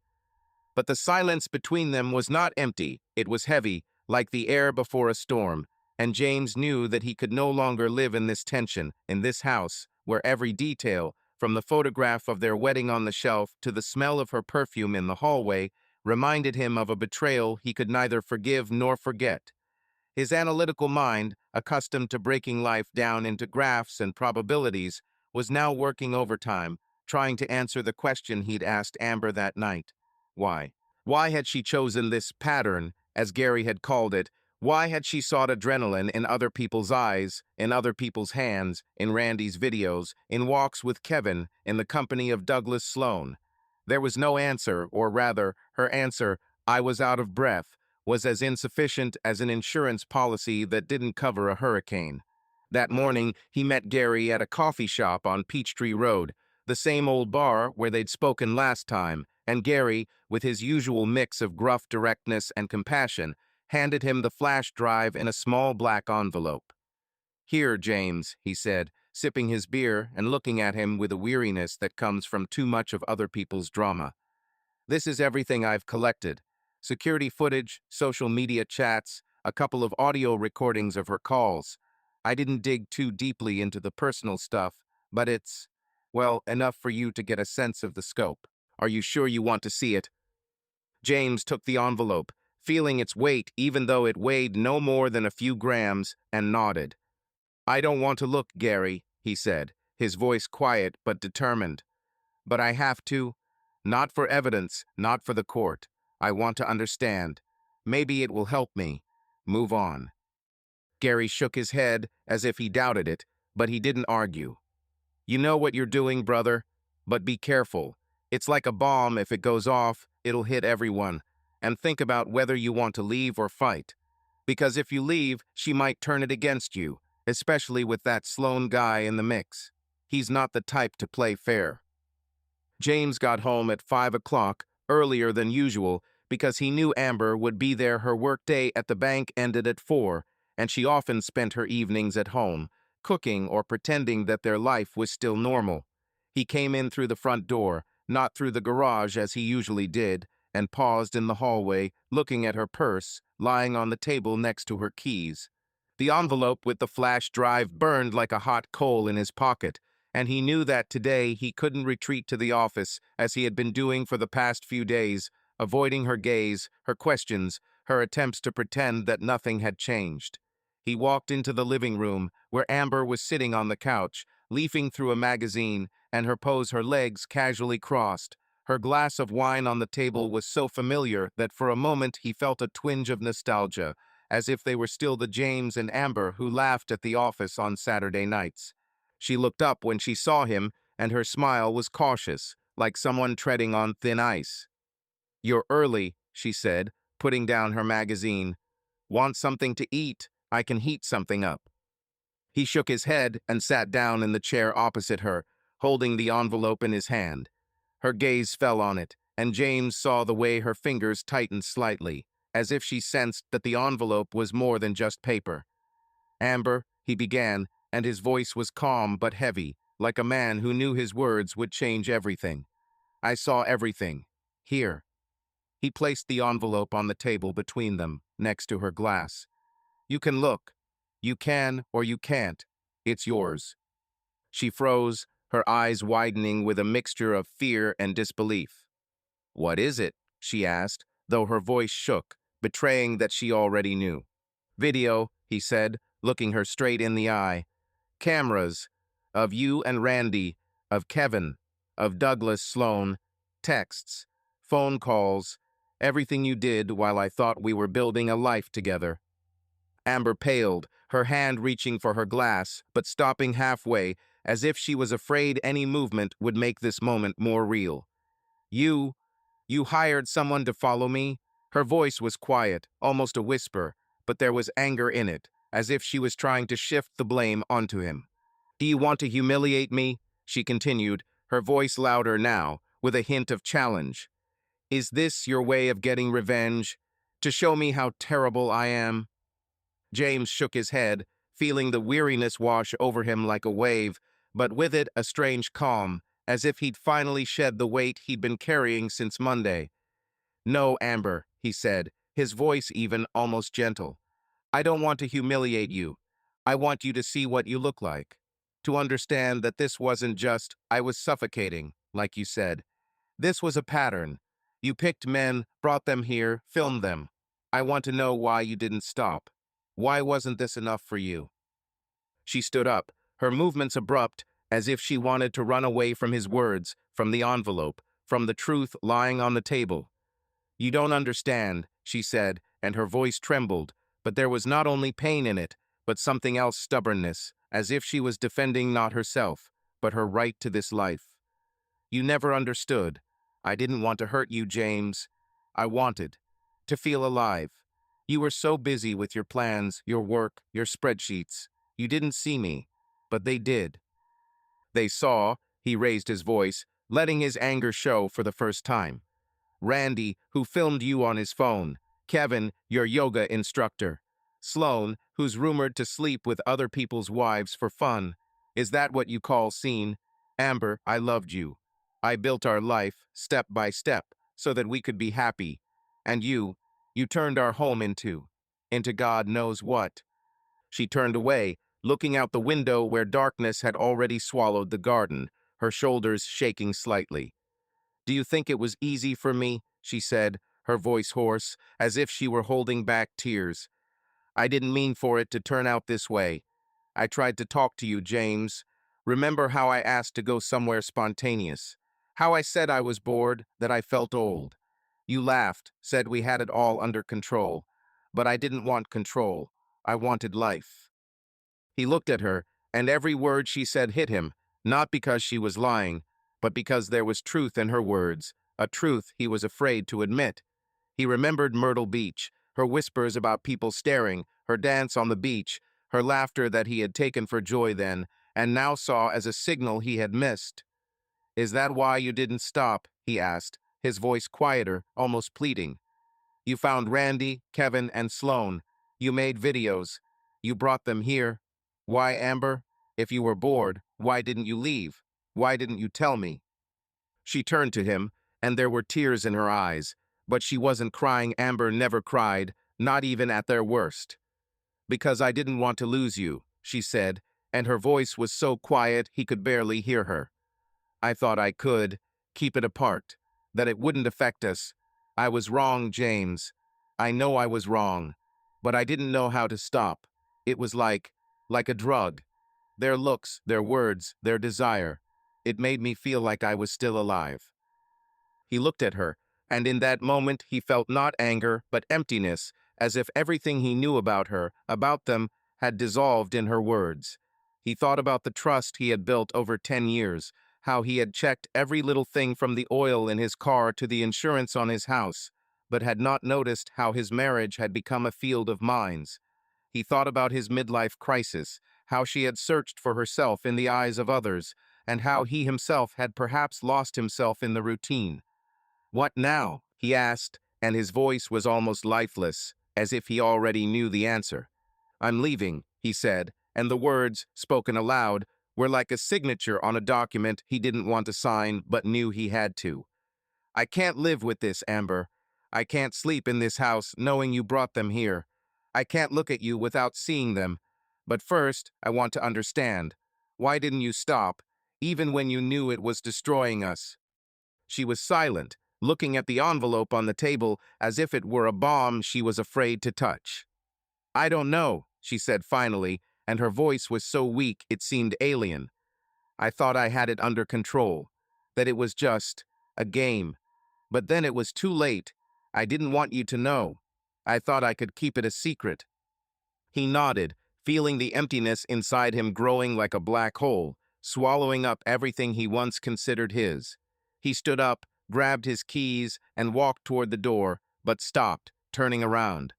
But the silence between them was not empty, it was heavy, like the air before a storm, and James knew that he could no longer live in this tension, in this house, where every detail, from the photograph of their wedding on the shelf to the smell of her perfume in the hallway, reminded him of a betrayal he could neither forgive nor forget. His analytical mind, accustomed to breaking life down into graphs and probabilities, was now working overtime, trying to answer the question he'd asked Amber that night. Why? Why had she chosen this pattern, as Gary had called it? Why had she sought adrenaline in other people's eyes, in other people's hands, in Randy's videos, in walks with Kevin, in the company of Douglas Sloane? There was no answer, or rather, her answer, I was out of breath, was as insufficient as an insurance policy that didn't cover a hurricane. That morning, he met Gary at a coffee shop on Peachtree Road, the same old bar where they'd spoken last time, and Gary, with his usual mix of gruff directness and compassion, handed him the flash drive in a small black envelope. "Here, James," he said, sipping his beer and looking at him with a weariness that comes from too much of other people's drama. "This is everything I've collected. Security footage, social media chats, a couple of audio recordings of her calls. I didn't dig too deeply into the personal stuff, but it's, well, enough for you to get a sense of the scope. Are you sure you want to see it?" James took the envelope, feeling its weight even though it weighed no more than a few grams, and nodded. "I don't want to look, Gary," he said, his voice quiet but determined. "But I have to. Not for evidence, not for the court. I want to understand. Maybe it will help me move on." Gary shook his head as if he doubted it, but he didn't argue. "You know what you're doing, brother, but be careful. It's like a bomb. If it goes off, it'll hit everyone. And think about whether you want to leave or fight. Because if you leave, she might turn it against you, especially with that Sloan guy in the mix. He's not the type to play fair." James got home at 5 o'clock, earlier than usual, because he knew Amber would be there. Her workday at the bank ended at 4, and she often spent her evenings at home, cooking or pretending that their life was still normal. He came in through the front door, not through the garage as he usually did, and paused in the hallway, looking at her purse, lying on the table next to her keys. The envelope with the flash drive burned like a hot coal in his pocket, and he knew that today he couldn't retreat to the office as he had been doing for the past few days, avoiding her gaze, her questions, her attempts to pretend that nothing had changed. He walked into the living room, where Amber was sitting on the couch, leafing through a magazine, and her legs casually crossed. Her glass of wine on the table was so familiar that for a moment he felt a twinge of nostalgia, as if they were still the James and Amber who laughed at the office on Saturday nights. She looked up when she saw him, and her smile was cautious, like someone treading on thin ice. "You're early," she said, putting down her magazine. "Want something to eat? I can heat something up." He shook his head and sat down in the chair opposite her, holding the envelope in his hand. Her gaze fell on it, and James saw the way her fingers tightened slightly, as if she sensed that the envelope was more than just paper. "Amber," he began, and his voice was calm but heavy, like a man who knew his words would change everything. "I saw everything. Here." He placed the envelope on the table between them, next to her glass. "You can look. You can or you can't. It's yours." She froze, her eyes widening with a mixture of fear and disbelief. "What is it?" she asked, though her voice shook, betraying that she already knew. "Video," he said, looking her straight in the eye. "Cameras. Of you and Randy. Of Kevin. Of Douglas Sloan. Texts. Phone calls. Everything you did while I thought we were building a life together." Amber paled, her hand reaching for her glass, but stopping halfway, as if she was afraid any movement would make this moment more real. "You hired someone to follow me?" Her voice was quiet, almost a whisper, but there was anger in it, as if she was trying to shift the blame onto him. "Do you want to humiliate me?" she continued, her voice louder now, with a hint of challenge. "Is this your way of getting revenge? To show me how terrible I am?" James shook his head, feeling the weariness wash over him like a wave, but with it a strange calm, as if he'd finally shed the weight he'd been carrying since Monday. "No, Amber," he said, his voice even almost gentle. "I don't want to humiliate you. I want you to see what you look like. To understand that this wasn't just, I was suffocating, like you said. This was a pattern. You picked men, brought them here, filmed them. I want to know why you didn't stop. Why wasn't this enough for you?" She stood up, her movements abrupt, as if she wanted to run away from his words, from the envelope, from the truth lying on the table. "You don't understand," she said, and her voice trembled, but there was not only pain in it, but something else, stubbornness, as if she was defending not herself, but her right to this life. "You never understood. I didn't want to hurt you, James. I wanted to feel alive. You were so busy with your plans, your work, your spreadsheets. You didn't see me, but they did. They saw," he raised his voice, letting his anger show for the first time. "Randy, who filmed you on his phone. Kevin, your yoga instructor. Sloane, who's rumored to sleep with other people's wives for fun. Is that what you call seen? Amber, I loved you. I built our life, step by step, so that we could be happy. And you turned our home into God knows what. She turned away, looking out the window where darkness had already swallowed the garden, her shoulders shaking slightly. Do you think it was easy for me? She said, her voice hoarse, as if she were holding back tears. I didn't mean for it to turn out this way. I tried to talk to you, James. Remember how I asked to go somewhere spontaneous? How I said I was bored, that I felt old? You laughed, said we had it all under control. But I didn't want control. I wanted life. He looked at her, and every word she said hit him, not because she was lying, but because there was truth in her words, a truth he was afraid to admit. He remembered Myrtle Beach, her whispers about people staring, her dance on the beach, her laughter that he had taken for joy then, and now saw as a signal he had missed. Is that why you didn't stop? He asked, his voice quieter, almost pleading. You found Randy, Kevin, and Sloane. You made videos. You brought them here. Why, Amber? If you were bored, why didn't you leave? Why didn't you tell me? She turned to him, and there were tears in her eyes, but she wasn't crying. Amber never cried, not even at their worst. Because I didn't want to lose you, she said, and her voice was so quiet he could barely hear her. I thought I could keep it apart, that it wouldn't affect us. I was wrong, James. I know I was wrong, but I didn't know how to stop. It was like a drug. Their looks, their words, their desire. It made me feel like I was still alive. He looked at her, and in that moment he felt not anger, but emptiness, as if everything he knew about her, about them, had dissolved in her words. He thought about the trust he had built over 10 years, how he had checked every little thing from the oil in his car to the insurance on his house, but had not noticed how his marriage had become a field of mines. He thought about his midlife crisis, how she had searched for herself in the eyes of others, and how he himself had perhaps lost himself in the routine. What now? He asked, and his voice was almost lifeless, as if he already knew the answer. I'm leaving, he said, and the words, spoken aloud, were like a signature on a document he didn't want to sign but knew he had to. I can't live with this, Amber. I can't sleep in this house knowing you brought them here. I can't look at you without seeing them. But first, I want to understand. Why didn't you stop, even when you knew it was destroying us? She was silent, looking at the envelope on the table as if it were a bomb she was afraid to touch. I don't know, she said finally, and her voice was so weak it seemed alien. I thought I had it under control, that it was just a game. But then it was too late. I didn't want you to know. I thought I could keep it a secret. He nodded, feeling the emptiness inside him growing like a black hole, swallowing up everything he once considered his. He stood up, grabbed his keys, and walked toward the door, but stopped, turning around.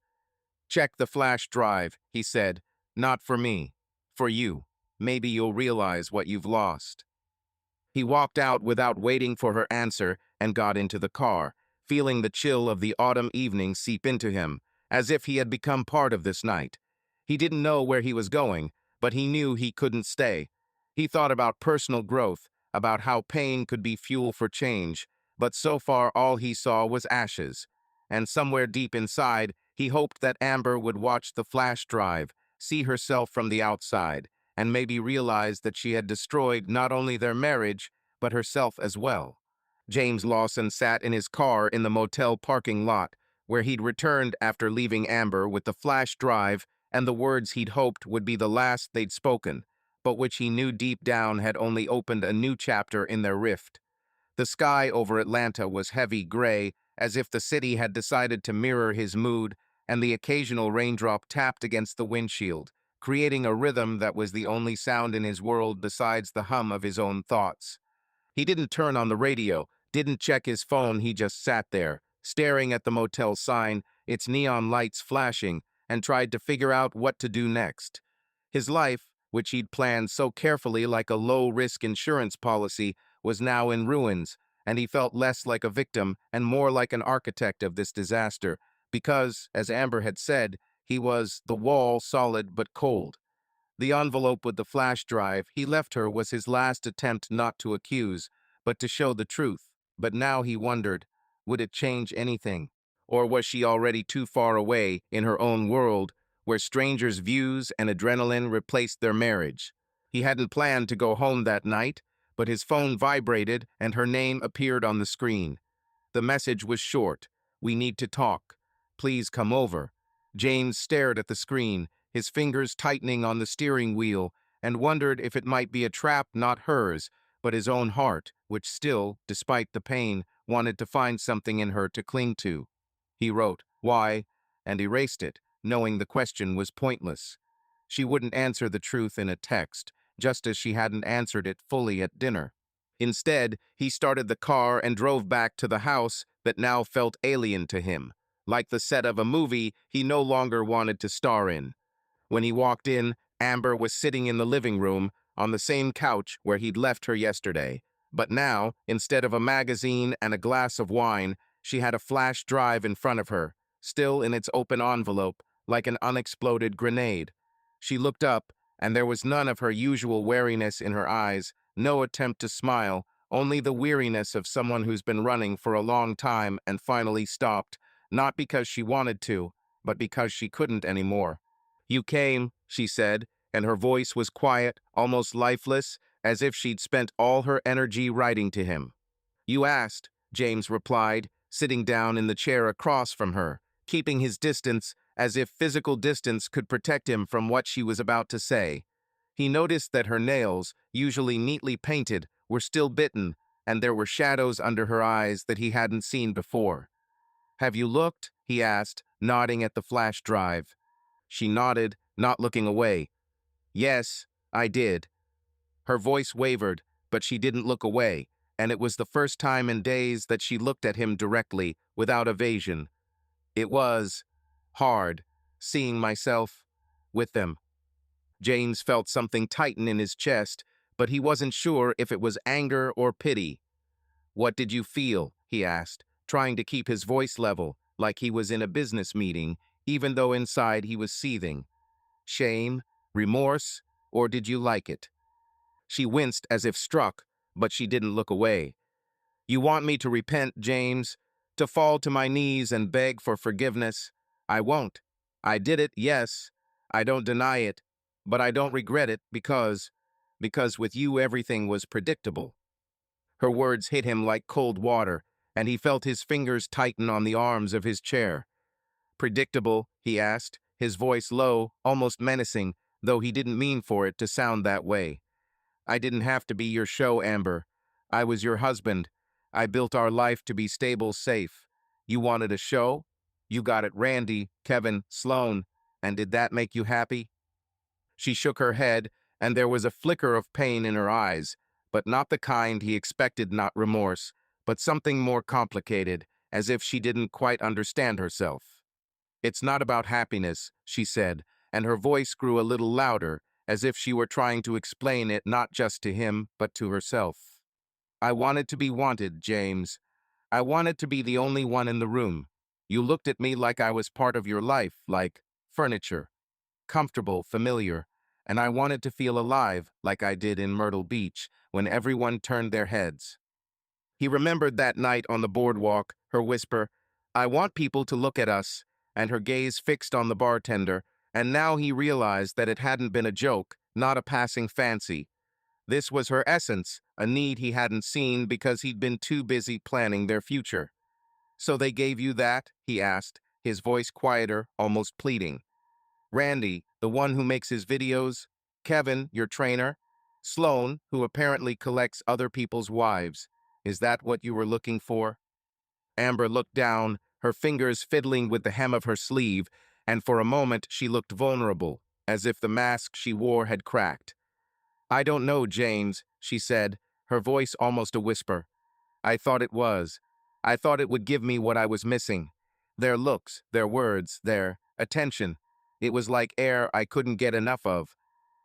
Check the flash drive, he said. Not for me. For you. Maybe you'll realize what you've lost. He walked out without waiting for her answer and got into the car, feeling the chill of the autumn evening seep into him, as if he had become part of this night. He didn't know where he was going, but he knew he couldn't stay. He thought about personal growth, about how pain could be fuel for change, but so far all he saw was ashes. And somewhere deep inside, he hoped that Amber would watch the flash drive, see herself from the outside, and maybe realize that she had destroyed not only their marriage, but herself as well. James Lawson sat in his car in the motel parking lot, where he'd returned after leaving Amber with the flash drive and the words he'd hoped would be the last they'd spoken, but which he knew deep down had only opened a new chapter in their rift. The sky over Atlanta was heavy gray, as if the city had decided to mirror his mood, and the occasional raindrop tapped against the windshield, creating a rhythm that was the only sound in his world besides the hum of his own thoughts. He didn't turn on the radio, didn't check his phone, he just sat there, staring at the motel sign, its neon lights flashing, and tried to figure out what to do next. His life, which he'd planned so carefully like a low-risk insurance policy, was now in ruins, and he felt less like a victim and more like an architect of this disaster, because, as Amber had said, He was the wall solid but cold. The envelope with the flash drive he left her was his last attempt not to accuse, but to show the truth. But now he wondered, would it change anything? Or was she already too far away in her own world, where strangers' views and adrenaline replaced their marriage? He hadn't planned to go home that night, but his phone vibrated and her name appeared on the screen. The message was short. "We need to talk. Please come over." James stared at the screen, his fingers tightening on the steering wheel, and wondered if it might be a trap not hers, but his own heart, which still, despite the pain, wanted to find something in her to cling to. He wrote, "Why?" and erased it, knowing the question was pointless. She wouldn't answer the truth in a text, just as she hadn't answered it fully at dinner. Instead, he started the car and drove back to the house that now felt alien to him, like the set of a movie he no longer wanted to star in. When he walked in, Amber was sitting in the living room on the same couch where he'd left her yesterday. But now, instead of a magazine and a glass of wine, she had a flash drive in front of her, still in its open envelope, like an unexploded grenade. She looked up, and there was none of her usual wariness in her eyes, no attempt to smile, only the weariness of someone who's been running for a long time and finally stopped, not because she wanted to, but because she couldn't anymore. "You came," she said, and her voice was quiet, almost lifeless, as if she'd spent all her energy writing to him. "You asked," James replied, sitting down in the chair across from her, keeping his distance as if physical distance could protect him from what she was about to say. He noticed that her nails, usually neatly painted, were still bitten, and there were shadows under her eyes that he hadn't seen before. "Have you looked?" he asked, nodding at the flash drive. She nodded, not looking away. "Yes, I did." Her voice wavered, but she didn't look away, and it was the first time in days that she looked at him directly, without evasion. It was hard, seeing myself with them. James felt something tighten in his chest, but he wasn't sure if it was anger or pity. "What did you feel?" he asked, trying to keep his voice level, like he was in a business meeting, even though inside he was seething. "Shame? Remorse? Or did you like it?" She winced as if struck, but she didn't look away. "You want me to repent, James? To fall to my knees and beg for forgiveness? I won't. I did it, yes. I don't deny it. But I don't regret it because with you everything was predictable." Her words hit him like cold water, and he felt his fingers tighten on the arms of his chair. "Predictable?" he asked, his voice low, almost menacing, though he didn't mean for it to sound that way. "I didn't have to be your show, Amber. I was your husband. I built our life to be stable, safe. You wanted a show? You got it, Randy, Kevin, Sloan. And did that make you happy?" She shook her head, and there was a flicker of pain in her eyes, but not the kind he expected, not remorse, but something more complicated, as if she didn't quite understand herself. "It's not about happiness," she said, and her voice grew a little louder, as if she were trying to explain it not just to him, but to herself. "I wanted to be wanted, James. I wanted to be the only one in the room. You looked at me like I was part of your life, like furniture, comfortable, familiar, and I wanted to feel alive like I did in Myrtle Beach when everyone turned their heads." He remembered that night on the boardwalk, her whisper, "I want people to look at us," and her gaze fixed on the bartender, and now he realized that it hadn't been a joke, not a passing fancy. This was her essence, a need he hadn't seen because he'd been too busy planning their future. "So they gave you that?" he asked, his voice quieter, almost pleading. "Randy, the one who makes his videos? Kevin, your trainer? Sloan, who apparently collects other people's wives. Is that what you were looking for?" Amber looked down, her fingers fiddling with the hem of her sleeve, and for a moment she looked vulnerable, as if the mask she wore had cracked. "I don't know, James," she said, her voice almost a whisper. "I thought it was. I thought it would give me what I was missing. Their looks, their words, their attention. It was like air I couldn't get enough of.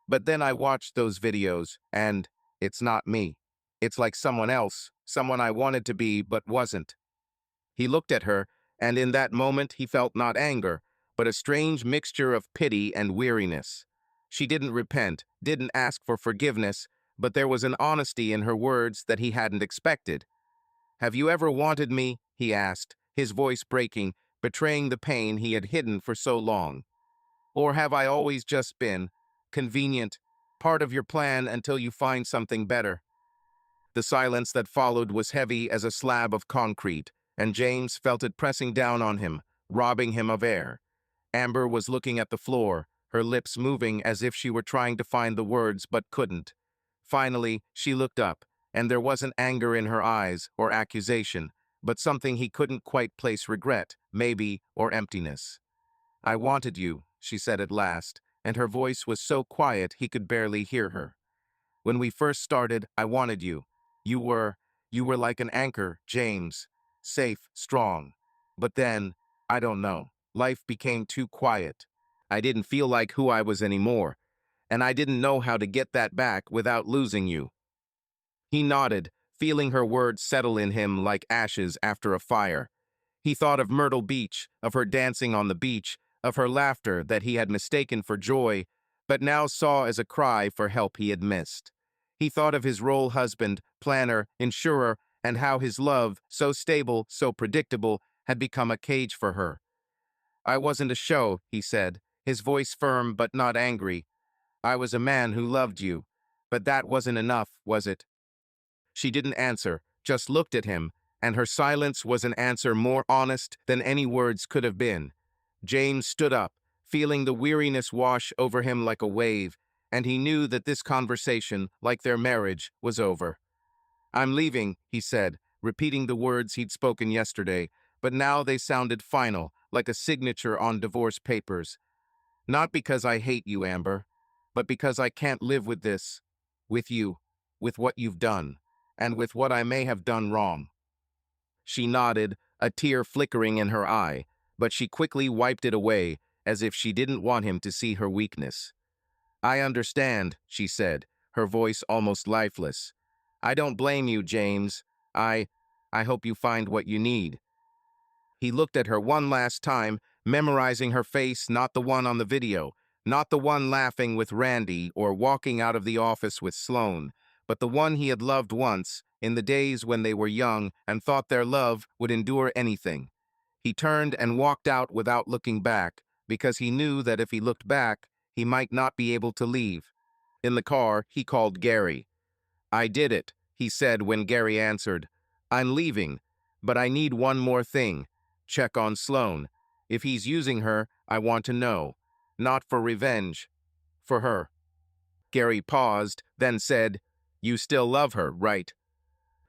But then I watched those videos, and it's not me. It's like someone else, someone I wanted to be but wasn't." He looked at her, and in that moment he felt not anger, but a strange mixture of pity and weariness. She didn't repent, didn't ask for forgiveness, but there was an honesty in her words that he hadn't expected. "Have you ever wanted me?" he asked, his voice breaking, betraying the pain he had hidden for so long. "Or have I always just been convenient, part of your plan until you find something better?" The silence that followed was heavy as a slab of concrete, and James felt it pressing down on him, robbing him of air. Amber was looking at the floor, her lips moving as if she were trying to find the words but couldn't. Finally, she looked up, and there wasn't anger in her eyes or accusation, but something he couldn't quite place: regret, maybe, or emptiness. "I wanted you," she said at last, and her voice was so quiet he could barely hear her. "When we first started, I wanted you. You were, you were like an anchor, James. Safe, strong. But then, I don't know, life became too quiet. I didn't feel like who I was anymore, and I didn't know how to get that back without losing you." He nodded, feeling her words settle in him like ashes after a fire. He thought of Myrtle Beach, of her dancing on the beach, of her laughter that he had mistaken for joy, but now saw as a cry for help he had missed. He thought of his role husband, planner, insurer, and how his love, so stable, so predictable, had become a cage for her. "I wasn't a show," he said, his voice firm but not angry. "I was a man who loved you. But that wasn't enough, was it?" She didn't answer, just looked at him, and her silence was an answer more honest than any words could have been. James stood up, feeling the weariness wash over him like a wave, and he knew that this conversation, like their marriage, was over. "I'm leaving," he said, repeating the words he'd spoken yesterday, but now they sounded final, like a signature on divorce papers. "Not because I hate you, Amber, but because I can't live with this, with you, with what you've done, and with what I may have done wrong." She nodded, a tear flickering in her eye, but she quickly wiped it away, as if she didn't want him to see her weakness. "I understand," she said, her voice almost lifeless. "I don't blame you, James. I hope you find what you need." He looked at her one last time, memorizing her face, not the one on the video, not the one laughing with Randy or walking out of the office with Sloane, but the one he had loved once, in the days when they were young and thought their love would endure anything. He turned and walked out without looking back, because he knew that if he looked back, he might not be able to leave. In the car, he called Gary. "I did it," he said when Gary answered. "I'm leaving, but I need one more thing. Check on Sloane. If he's using her, I want to know. Not for revenge. For her." Gary paused, then said, "You still love her, right?"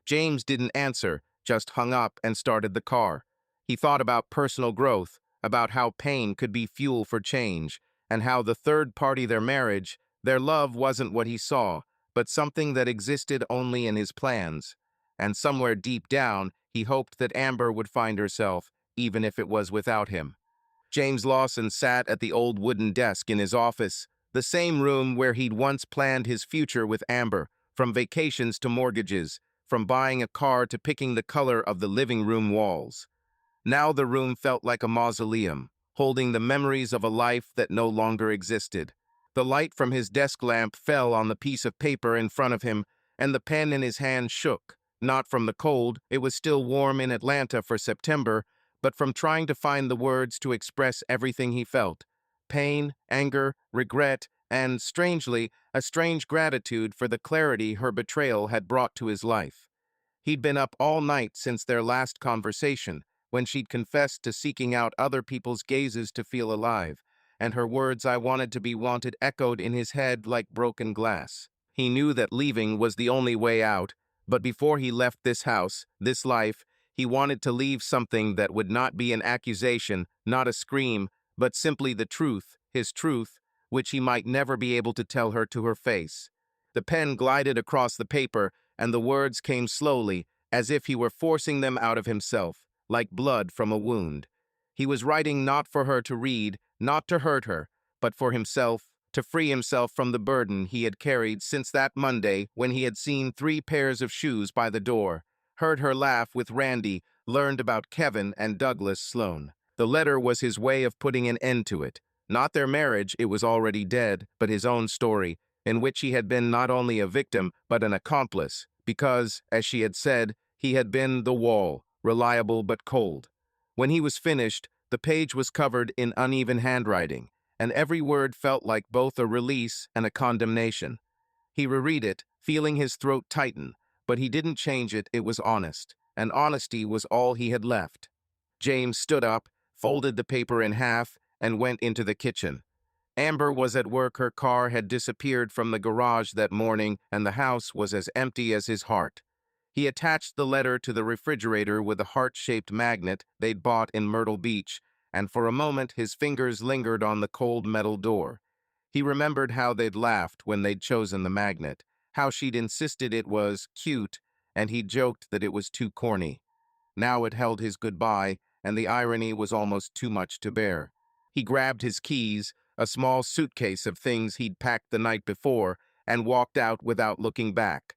James didn't answer, just hung up and started the car. He thought about personal growth, about how pain could be fuel for change, and how the third party, their marriage, their love wasn't what he saw, but something that existed only in his plans. And somewhere deep down, he hoped that Amber would find herself, even if it was without him. James Lawson sat at the old wooden desk in his office, the same room where he'd once planned his future with Amber, from vacations to mortgages, from buying a car to picking the color of the living room walls. Now the room felt like a mausoleum, holding the memories of a life that no longer existed. The light from his desk lamp fell on the piece of paper in front of him, and the pen in his hand shook, not from the cold, it was still warm in Atlanta for September, but from trying to find the words to express everything he felt: pain, anger, regret, and, strangely, a strange gratitude for the clarity her betrayal had brought to his life. He'd been up all night since their last conversation, when she'd confessed to seeking out other people's gazes to feel alive, and her words, "I wanted to be wanted," echoed in his head like broken glass. He knew that leaving was the only way out, but before he left this house, this life, he wanted to leave something that would not be an accusation, not a scream, but simply the truth, his truth, which he might never be able to tell her to her face. The pen glided across the paper, and the words came slowly, as if he were forcing them out of himself, like blood from a wound. He was writing not for her to read, not to hurt her, but for himself, to free himself from the burden he had carried since that Monday when he had seen 3 pairs of shoes by the door, heard her laugh with Randy, learned about Kevin and Douglas Sloane. The letter was his way of putting an end to it. Not their marriage, it was already dead, but his own story, in which he had been not only a victim, but an accomplice, because, as she had said, he had been the wall, reliable but cold. When he was finished, the page was covered in uneven handwriting, and every word felt like both a release and a condemnation. He reread it, feeling his throat tighten, but he didn't change it, it was honest, and honesty was all he had left. James stood up, folded the paper in half, and went into the kitchen. Amber was at work. Her car had disappeared from the garage that morning, and the house was as empty as his heart. He attached the letter to the refrigerator with a heart-shaped magnet they'd bought in Myrtle Beach, and for a moment his fingers lingered on the cold metal door. He remembered how they'd laughed when they'd chosen the magnet, how she'd insisted it was cute, and he'd joked that it was too corny. Now it held his goodbye, and the irony was almost too much to bear. He grabbed his keys, a small suitcase of things he'd packed the night before, and walked out without looking back.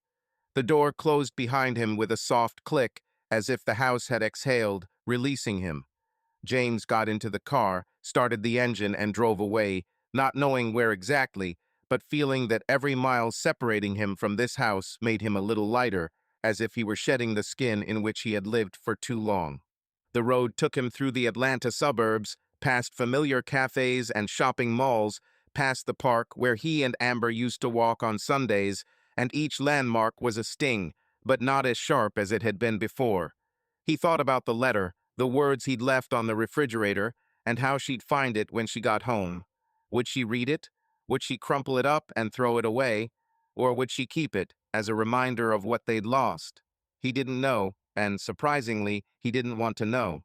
The door closed behind him with a soft click, as if the house had exhaled, releasing him. James got into the car, started the engine, and drove away, not knowing where exactly, but feeling that every mile separating him from this house made him a little lighter, as if he were shedding the skin in which he had lived for too long. The road took him through the Atlanta suburbs, past familiar cafes and shopping malls, past the park where he and Amber used to walk on Sundays, and each landmark was a sting, but not as sharp as it had been before. He thought about the letter, the words he'd left on the refrigerator, and how she'd find it when she got home. Would she read it? Would she crumple it up and throw it away? Or would she keep it as a reminder of what they'd lost? He didn't know, and surprisingly, he didn't want to know.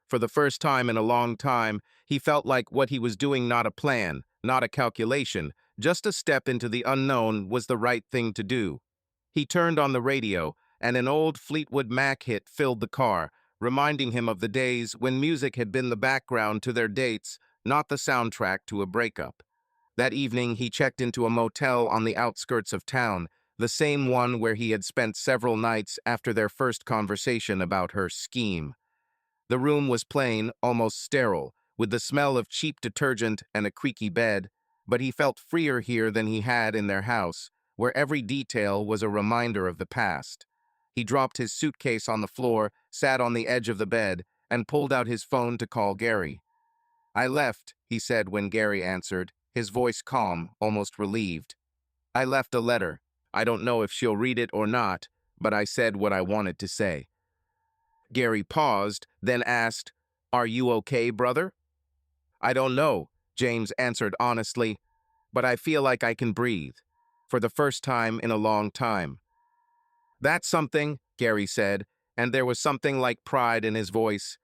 For the first time in a long time, he felt like what he was doing, not a plan, not a calculation, just a step into the unknown, was the right thing to do. He turned on the radio, and an old Fleetwood Mac hit filled the car, reminding him of the days when music had been the background to their dates, not the soundtrack to a breakup. That evening, he checked into a motel on the outskirts of town, the same one where he had spent several nights after their first conversation about her scheme. The room was plain, almost sterile, with the smell of cheap detergent and a creaky bed, but he felt freer here than he had in their house, where every detail was a reminder of the past. He dropped his suitcase on the floor, sat on the edge of the bed, and pulled out his phone to call Gary. "I left," he said when Gary answered, his voice calm, almost relieved. "I left a letter. I don't know if she'll read it or not, but I said what I wanted to say." Gary paused, then asked, "Are you okay, brother?" "I don't know," James answered honestly, "but I feel like I can breathe. For the first time in a long time." "That's something," Gary said, and there was something like pride in his voice.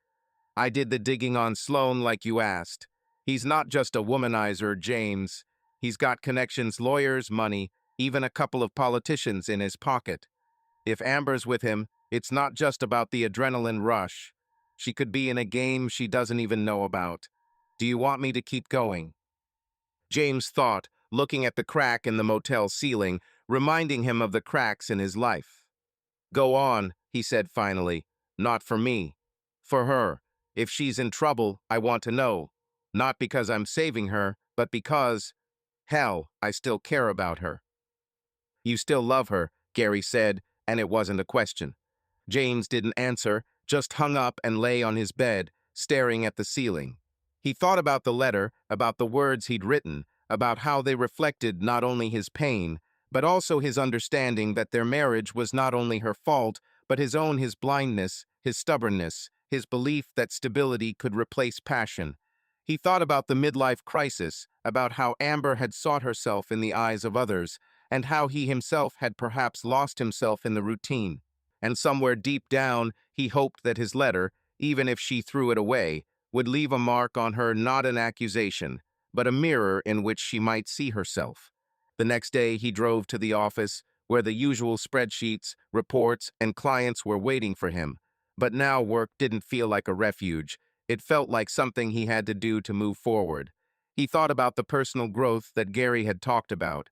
"I did the digging on Sloan like you asked. He's not just a womanizer, James. He's got connections, lawyers, money, even a couple of politicians in his pocket. If Amber's with him, it's not just about the adrenaline rush. She could be in a game she doesn't even know about. Do you want me to keep going?" James thought, looking at the crack in the motel ceiling, reminding him of the cracks in his life. "Go on," he said finally. "Not for me. For her. If she's in trouble, I want to know. Not because I'm saving her, but because, hell, I still care about her." "You still love her," Gary said, and it wasn't a question. James didn't answer, just hung up and lay on his bed, staring at the ceiling. He thought about the letter, about the words he'd written, about how they reflected not only his pain, but also his understanding that their marriage was not only her fault, but his own, his blindness, his stubbornness, his belief that stability could replace passion. He thought about the midlife crisis, about how Amber had sought herself in the eyes of others, and how he himself had perhaps lost himself in the routine. And somewhere deep down, he hoped that his letter, even if she threw it away, would leave a mark on her, not an accusation, but a mirror in which she might see herself. The next day, he drove to the office, where the usual spreadsheets, reports, and clients were waiting for him. But now work didn't feel like a refuge. It felt like something he had to do to move forward. He thought about the personal growth that Gary had talked about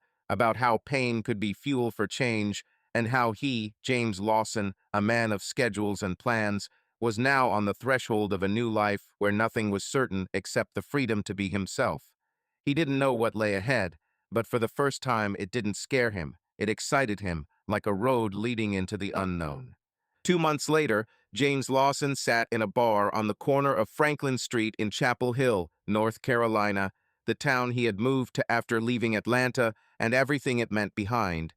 how pain could be fuel for change, and how he, James Lawson, a man of schedules and plans, was now on the threshold of a new life where nothing was certain except the freedom to be himself. He didn't know what lay ahead, but for the first time it didn't scare him. It excited him, like a road leading into the unknown. 2 months later, James Lawson sat in a bar on the corner of Franklin Street in Chapel Hill, North Carolina, the town he had moved to after leaving Atlanta and everything it meant behind.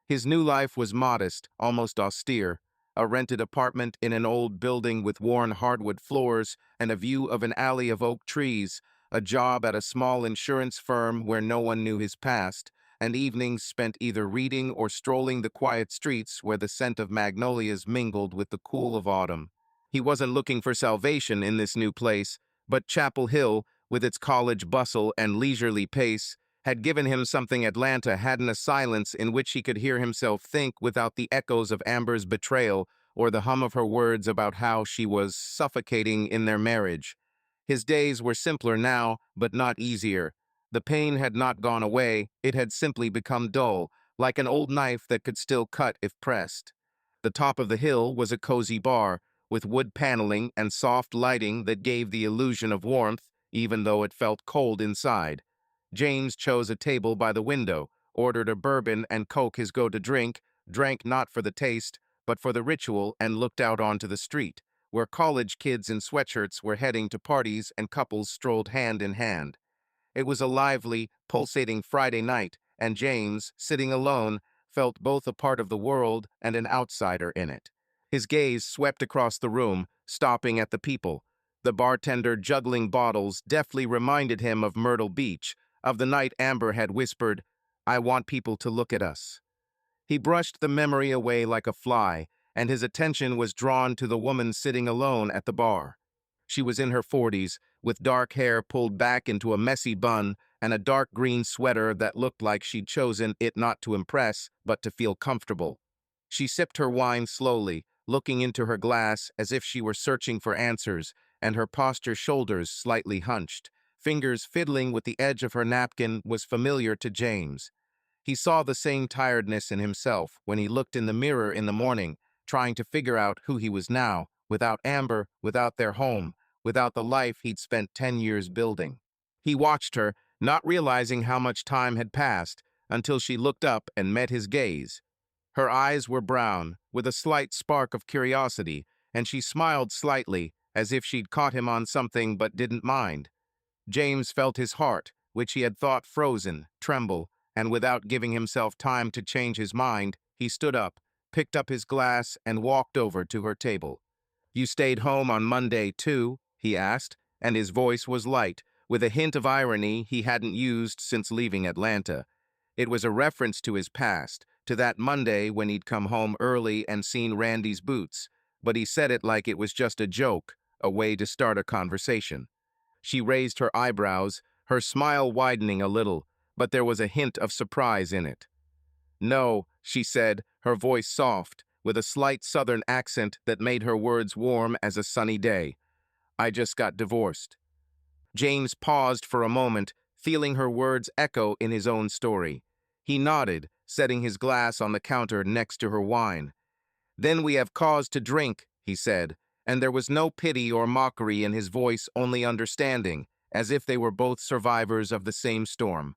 His new life was modest, almost austere. A rented apartment in an old building with worn hardwood floors and a view of an alley of oak trees, a job at a small insurance firm where no one knew his past, and evenings spent either reading or strolling the quiet streets where the scent of magnolias mingled with the cool of autumn. He wasn't looking for salvation in this new place, but Chapel Hill, with its college bustle and leisurely pace, had given him something Atlanta hadn't: a silence in which he could hear himself think without the echoes of Amber's betrayal or the hum of her words about how she was suffocating in their marriage. His days were simpler now, but not easier. The pain had not gone away, it had simply become dull, like an old knife that could still cut if pressed. The top of the hill was a cozy bar, with wood paneling and soft lighting that gave the illusion of warmth, even though it felt cold inside. James chose a table by the window, ordered a bourbon and Coke his go-to drink, drank not for the taste, but for the ritual, and looked out onto the street, where college kids in sweatshirts were heading to parties and couples strolled hand in hand. It was a lively, pulsating Friday night, and James, sitting alone, felt both a part of the world and an outsider in it. His gaze swept across the room, stopping at the people. The bartender juggling bottles deftly reminded him of Myrtle Beach, of the night Amber had whispered, "I want people to look at us." He brushed the memory away like a fly, and his attention was drawn to the woman sitting alone at the bar. She was in her 40s, with dark hair pulled back into a messy bun and a dark green sweater that looked like she'd chosen it not to impress, but to feel comfortable. She sipped her wine slowly, looking into her glass as if she were searching for answers, and her posture, shoulders slightly hunched, fingers fiddling with the edge of her napkin, was familiar to James. He saw the same tiredness in himself when he looked in the mirror in the morning, trying to figure out who he was now, without Amber, without their home, without the life he'd spent 10 years building. He watched her, not realizing how much time had passed, until she looked up and met his gaze. Her eyes were brown, with a slight spark of curiosity, and she smiled slightly, as if she'd caught him on something but didn't mind. James felt his heart, which he had thought frozen, tremble, and without giving himself time to change his mind, he stood up, picked up his glass, and walked over to her table. "You stayed home on Monday, too?" he asked, and his voice was light, with a hint of irony he hadn't used since leaving Atlanta. It was a reference to his past, to that Monday when he'd come home early and seen Randy's boots, but he said it like it was just a joke, a way to start a conversation. She raised her eyebrows, her smile widening a little, but there was a hint of surprise in it. "No," she said, her voice soft, with a slight southern accent that made her words warm as a sunny day. "I just got divorced." James paused for a moment, feeling her words echo in his own story. He nodded, setting his glass on the counter next to her wine. "Then we have cause to drink," he said, and there was no pity or mockery in his voice, only understanding, as if they were both survivors of the same storm.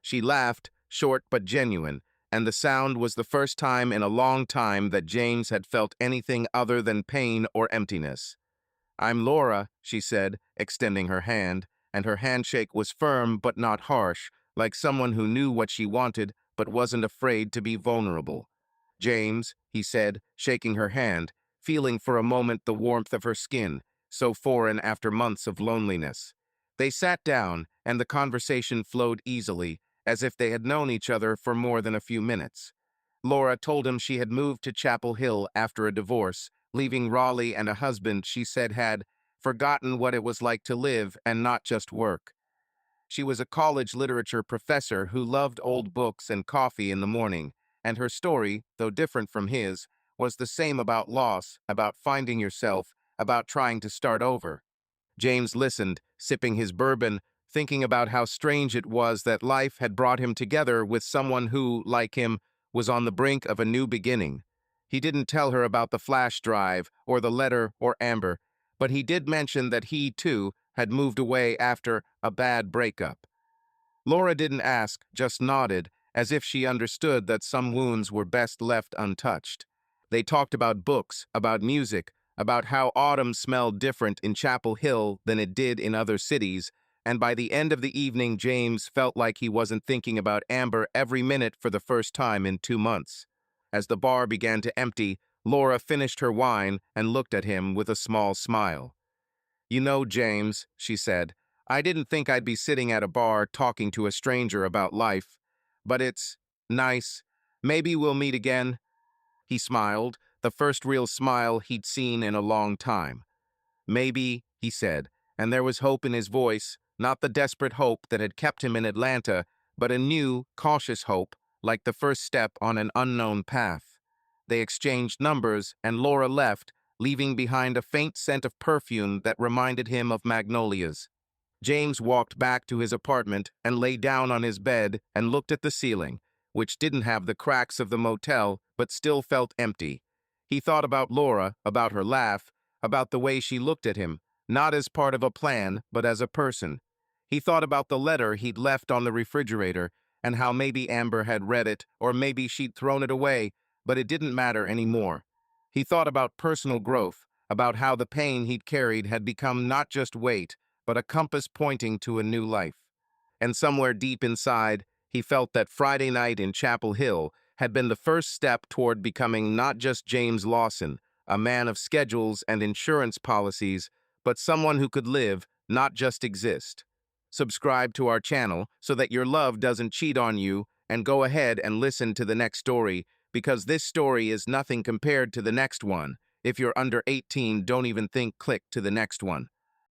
She laughed, short but genuine, and the sound was the first time in a long time that James had felt anything other than pain or emptiness. "I'm Laura," she said, extending her hand, and her handshake was firm but not harsh, like someone who knew what she wanted but wasn't afraid to be vulnerable. "James," he said, shaking her hand, feeling for a moment the warmth of her skin, so foreign after months of loneliness. They sat down, and the conversation flowed easily, as if they had known each other for more than a few minutes. Laura told him she had moved to Chapel Hill after a divorce, leaving Raleigh and a husband she said had forgotten what it was like to live and not just work. She was a college literature professor who loved old books and coffee in the morning, and her story, though different from his, was the same: about loss, about finding yourself, about trying to start over. James listened, sipping his bourbon, thinking about how strange it was that life had brought him together with someone who, like him, was on the brink of a new beginning. He didn't tell her about the flash drive or the letter or Amber, but he did mention that he, too, had moved away after a bad breakup. Laura didn't ask, just nodded, as if she understood that some wounds were best left untouched. They talked about books, about music, about how autumn smelled different in Chapel Hill than it did in other cities, and by the end of the evening, James felt like he wasn't thinking about Amber every minute for the first time in 2 months. As the bar began to empty, Laura finished her wine and looked at him with a small smile. "You know, James," she said, "I didn't think I'd be sitting at a bar talking to a stranger about life. But it's nice. Maybe we'll meet again." He smiled, the first real smile he'd seen in a long time. "Maybe," he said, and there was hope in his voice, not the desperate hope that had kept him in Atlanta, but a new, cautious hope, like the first step on an unknown path. They exchanged numbers, and Laura left, leaving behind a faint scent of perfume that reminded him of magnolias. James walked back to his apartment and lay down on his bed and looked at the ceiling, which didn't have the cracks of the motel but still felt empty. He thought about Laura, about her laugh, about the way she looked at him, not as part of a plan, but as a person. He thought about the letter he'd left on the refrigerator and how maybe Amber had read it or maybe she'd thrown it away, but it didn't matter anymore. He thought about personal growth, about how the pain he'd carried had become not just weight, but a compass pointing to a new life. And somewhere deep inside, he felt that Friday night in Chapel Hill had been the first step toward becoming not just James Lawson, a man of schedules and insurance policies, but someone who could live, not just exist. Subscribe to our channel so that your love doesn't cheat on you, and go ahead and listen to the next story, because this story is nothing compared to the next one. If you're under 18, don't even think click to the next one.